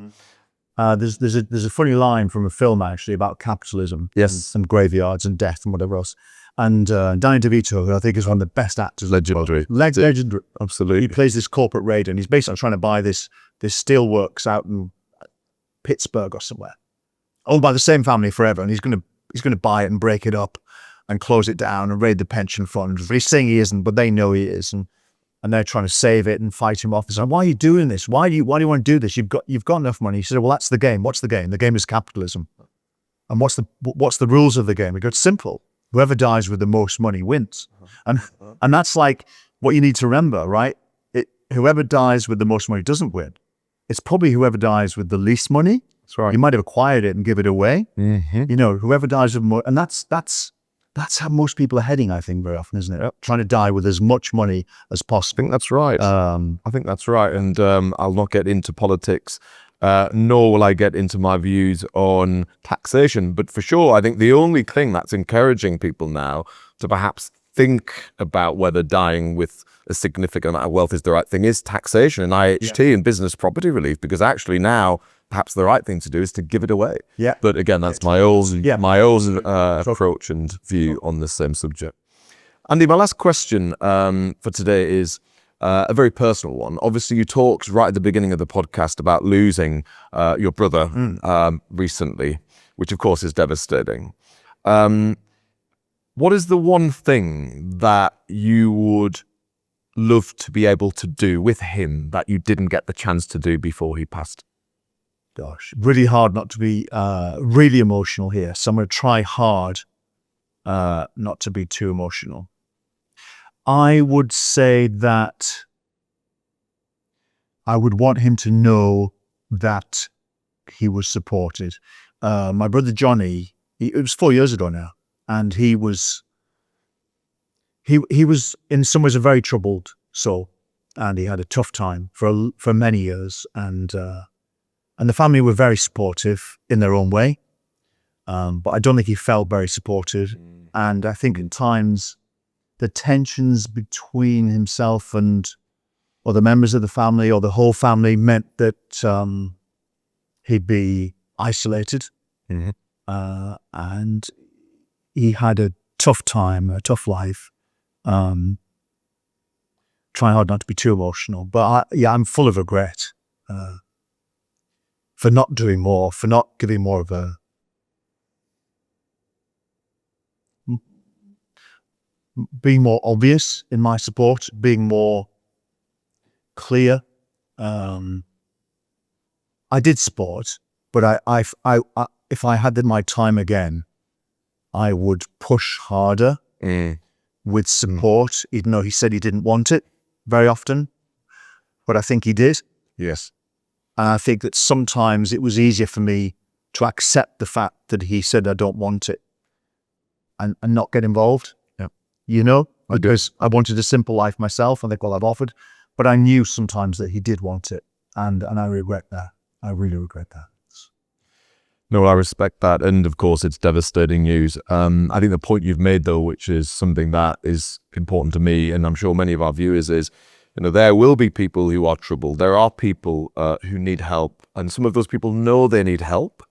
There's a funny line from a film actually about capitalism, and graveyards and death and whatever else. And Danny DeVito, who I think is one of the best actors, Legendary. Legendary, Absolutely. He plays this corporate raider, and he's basically trying to buy this steelworks out in Pittsburgh or somewhere, owned by the same family forever, and he's going to buy it and break it up and close it down and raid the pension fund. But he's saying he isn't, but they know he is, and they're trying to save it and fight him off. He's like, why are you doing this? Why do you want to do this? You've got enough money. He said, well, that's the game. What's the game? The game is capitalism. And what's the rules of the game? He goes, it's simple. Whoever dies with the most money wins. And that's like what you need to remember, right? Whoever dies with the most money doesn't win. It's probably whoever dies with the least money. That's right. You might have acquired it and give it away. Whoever dies with more, and that's how most people are heading, I think, very often, isn't it? Yep. Trying to die with as much money as possible. I think that's right. I think that's right. And I'll not get into politics, nor will I get into my views on taxation. But for sure, I think the only thing that's encouraging people now to perhaps think about whether dying with a significant amount of wealth is the right thing is taxation and IHT and business property relief, because actually now perhaps the right thing to do is to give it away. Yeah. But again, that's my own approach and view on the same subject. Andy, my last question for today is a very personal one. Obviously, you talked right at the beginning of the podcast about losing your brother recently, which of course is devastating. What is the one thing that you would love to be able to do with him that you didn't get the chance to do before he passed? Gosh, really hard not to be really emotional here. So I'm going to try hard not to be too emotional. I would say that I would want him to know that he was supported. My brother Johnny, it was 4 years ago now, and he was in some ways a very troubled soul, and he had a tough time for many years, and the family were very supportive in their own way, but I don't think he felt very supported, and I think at times the tensions between himself and or the members of the family or the whole family meant that he'd be isolated, and he had a tough time, a tough life. Trying hard not to be too emotional, but I'm full of regret for not doing more, for not giving more of a being more obvious in my support, being more clear. I did support, but I if I had my time again, I would push harder with support, even though he said he didn't want it very often, but I think he did. Yes. And I think that sometimes it was easier for me to accept the fact that he said, I don't want it, and not get involved. Yeah. Because I wanted a simple life myself. I think I've offered, but I knew sometimes that he did want it. And I regret that. I really regret that. No, I respect that. And of course, it's devastating news. I think the point you've made, though, which is something that is important to me, and I'm sure many of our viewers, is, there will be people who are troubled. There are people who need help. And some of those people know they need help,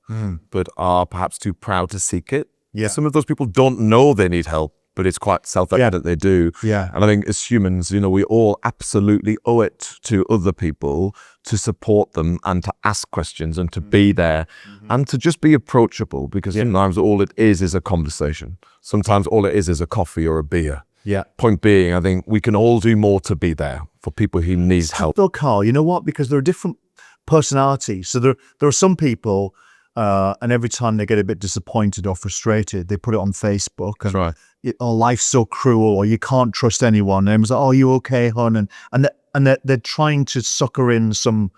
but are perhaps too proud to seek it. Yeah. Some of those people don't know they need help, but it's quite self-evident they do. Yeah. And I think as humans, we all absolutely owe it to other people to support them and to ask questions and to be there and to just be approachable, because sometimes all it is a conversation. Sometimes all it is a coffee or a beer. Yeah. Point being, I think we can all do more to be there for people who need help. Though, Carl, you know what? Because there are different personalities. So there are some people, and every time they get a bit disappointed or frustrated, they put it on Facebook. And, That's right. Oh, life's so cruel, or you can't trust anyone. And everyone's like, oh, you okay, hon? And they're trying to sucker in some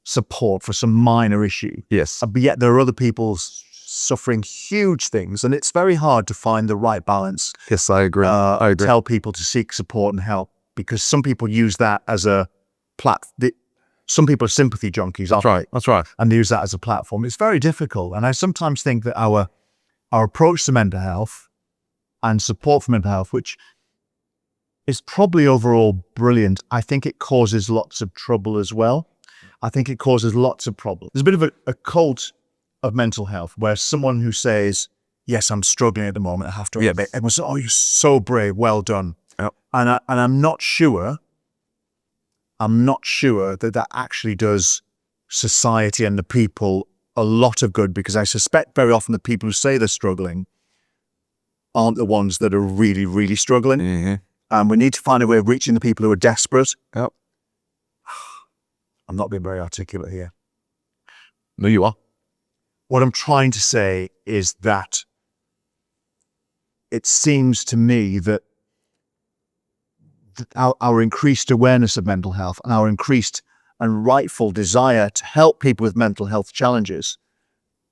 support for some minor issue. Yes. But yet there are other people suffering huge things, and it's very hard to find the right balance. Yes, I agree. Tell people to seek support and help, because some people use that as a some people are sympathy junkies. That's right. And they use that as a platform. It's very difficult. And I sometimes think that our approach to mental health and support for mental health, which is probably overall brilliant, I think it causes lots of trouble as well. I think it causes lots of problems. There's a bit of a cult of mental health where someone who says, yes, I'm struggling at the moment, I have to admit, everyone says, oh, you're so brave, well done. Yep. And I'm not sure that actually does society and the people a lot of good, because I suspect very often the people who say they're struggling aren't the ones that are really, really struggling. And we need to find a way of reaching the people who are desperate. Yep. I'm not being very articulate here. No, you are. What I'm trying to say is that it seems to me that our increased awareness of mental health and our increased and rightful desire to help people with mental health challenges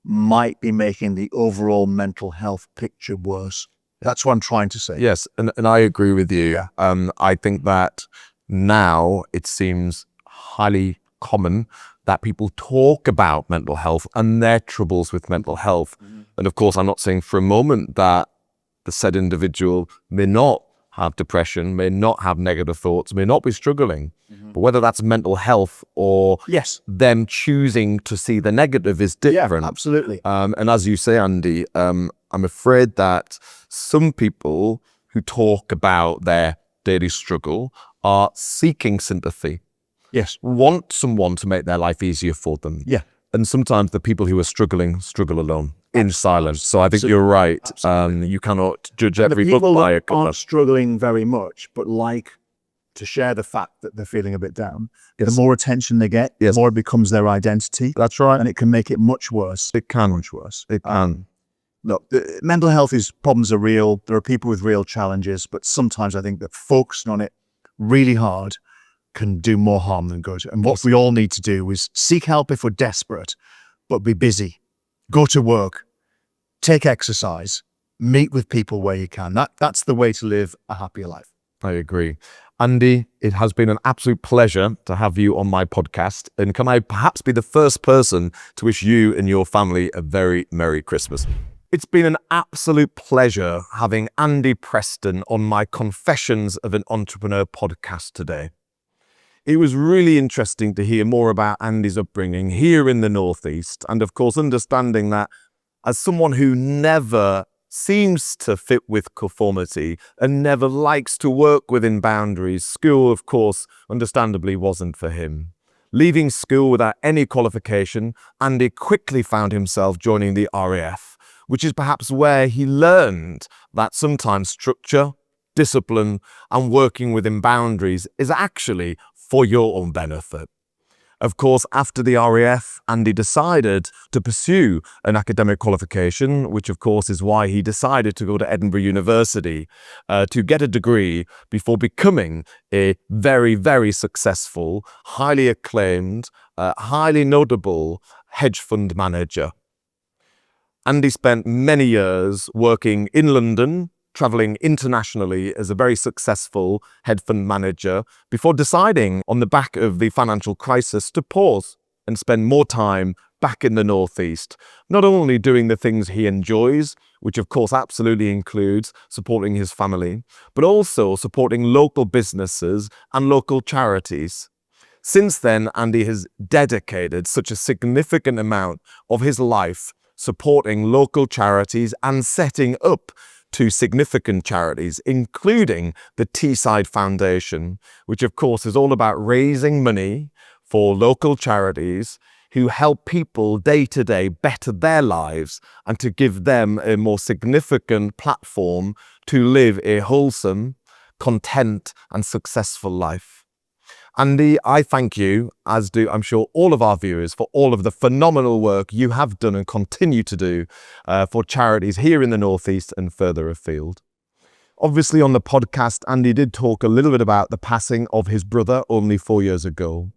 might be making the overall mental health picture worse. That's what I'm trying to say. Yes, and I agree with you. I think that now it seems highly common that people talk about mental health and their troubles with mental health. And of course, I'm not saying for a moment that the said individual may not have depression, may not have negative thoughts, may not be struggling. But whether that's mental health or Yes. them choosing to see the negative is different. Yeah, absolutely. And as you say, Andy, I'm afraid that some people who talk about their daily struggle are seeking sympathy, Yes. want someone to make their life easier for them. Yeah. And sometimes the people who are struggling struggle alone in silence. So I think you're right. You cannot judge And the every book people by a that cover. aren't struggling very much, but like to share the fact that they're feeling a bit down, Yes. the more attention they get, Yes. the more it becomes their identity. That's right. And it can make it much worse. It can. Much worse. It can. Look, mental health problems are real. There are people with real challenges, but sometimes I think that focusing on it really hard can do more harm than good. And what we all need to do is seek help if we're desperate, but be busy. Go to work, take exercise, meet with people where you can. That's the way to live a happier life. I agree. Andy, it has been an absolute pleasure to have you on my podcast. And can I perhaps be the first person to wish you and your family a very Merry Christmas? It's been an absolute pleasure having Andy Preston on my Confessions of an Entrepreneur podcast today. It was really interesting to hear more about Andy's upbringing here in the Northeast, and of course understanding that as someone who never seems to fit with conformity and never likes to work within boundaries, school, of course, understandably wasn't for him. Leaving school without any qualification, Andy quickly found himself joining the RAF, which is perhaps where he learned that sometimes structure, discipline, and working within boundaries is actually for your own benefit. Of course, after the RAF, Andy decided to pursue an academic qualification, which of course is why he decided to go to Edinburgh University to get a degree before becoming a very, very successful, highly acclaimed, highly notable hedge fund manager. Andy spent many years working in London, traveling internationally as a very successful hedge fund manager before deciding on the back of the financial crisis to pause and spend more time back in the Northeast, not only doing the things he enjoys, which of course absolutely includes supporting his family, but also supporting local businesses and local charities. Since then, Andy has dedicated such a significant amount of his life supporting local charities and setting up two significant charities, including the Teesside Foundation, which of course is all about raising money for local charities who help people day to day better their lives and to give them a more significant platform to live a wholesome, content and successful life. Andy, I thank you, as do I'm sure all of our viewers, for all of the phenomenal work you have done and continue to do for charities here in the Northeast and further afield. Obviously on the podcast, Andy did talk a little bit about the passing of his brother only 4 years ago,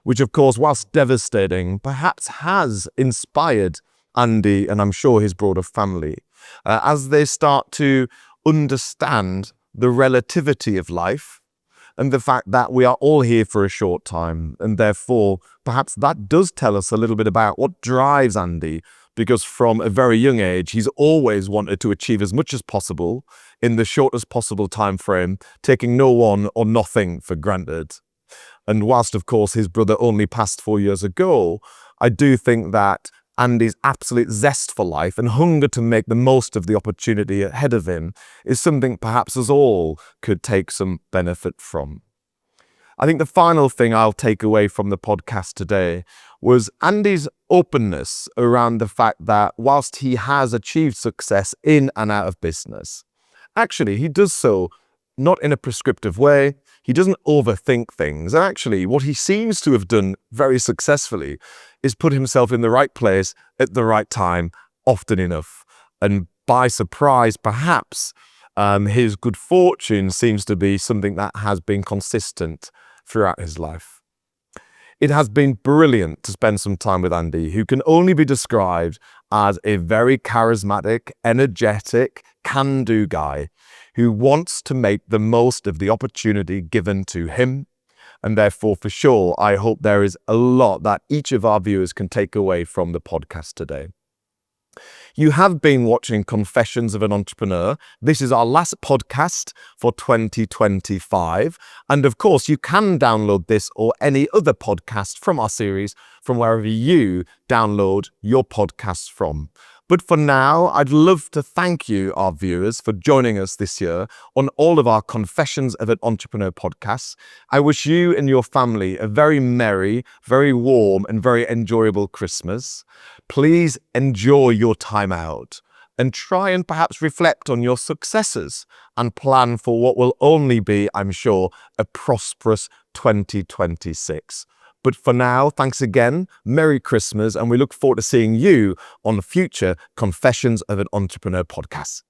which of course, whilst devastating, perhaps has inspired Andy and I'm sure his broader family as they start to understand the relativity of life and the fact that we are all here for a short time. And therefore, perhaps that does tell us a little bit about what drives Andy, because from a very young age, he's always wanted to achieve as much as possible in the shortest possible time frame, taking no one or nothing for granted. And whilst, of course, his brother only passed 4 years ago, I do think that Andy's absolute zest for life and hunger to make the most of the opportunity ahead of him is something perhaps us all could take some benefit from. I think the final thing I'll take away from the podcast today was Andy's openness around the fact that whilst he has achieved success in and out of business, actually he does so not in a prescriptive way. He doesn't overthink things. And actually, what he seems to have done very successfully is put himself in the right place at the right time often enough. And by surprise, perhaps, his good fortune seems to be something that has been consistent throughout his life. It has been brilliant to spend some time with Andy, who can only be described as a very charismatic, energetic, can-do guy who wants to make the most of the opportunity given to him. And therefore, for sure, I hope there is a lot that each of our viewers can take away from the podcast today. You have been watching Confessions of an Entrepreneur. This is our last podcast for 2025. And of course, you can download this or any other podcast from our series from wherever you download your podcasts from. But for now, I'd love to thank you, our viewers, for joining us this year on all of our Confessions of an Entrepreneur podcasts. I wish you and your family a very merry, very warm, and very enjoyable Christmas. Please enjoy your time out and try and perhaps reflect on your successes and plan for what will only be, I'm sure, a prosperous 2026. But for now, thanks again, Merry Christmas, and we look forward to seeing you on future Confessions of an Entrepreneur podcasts.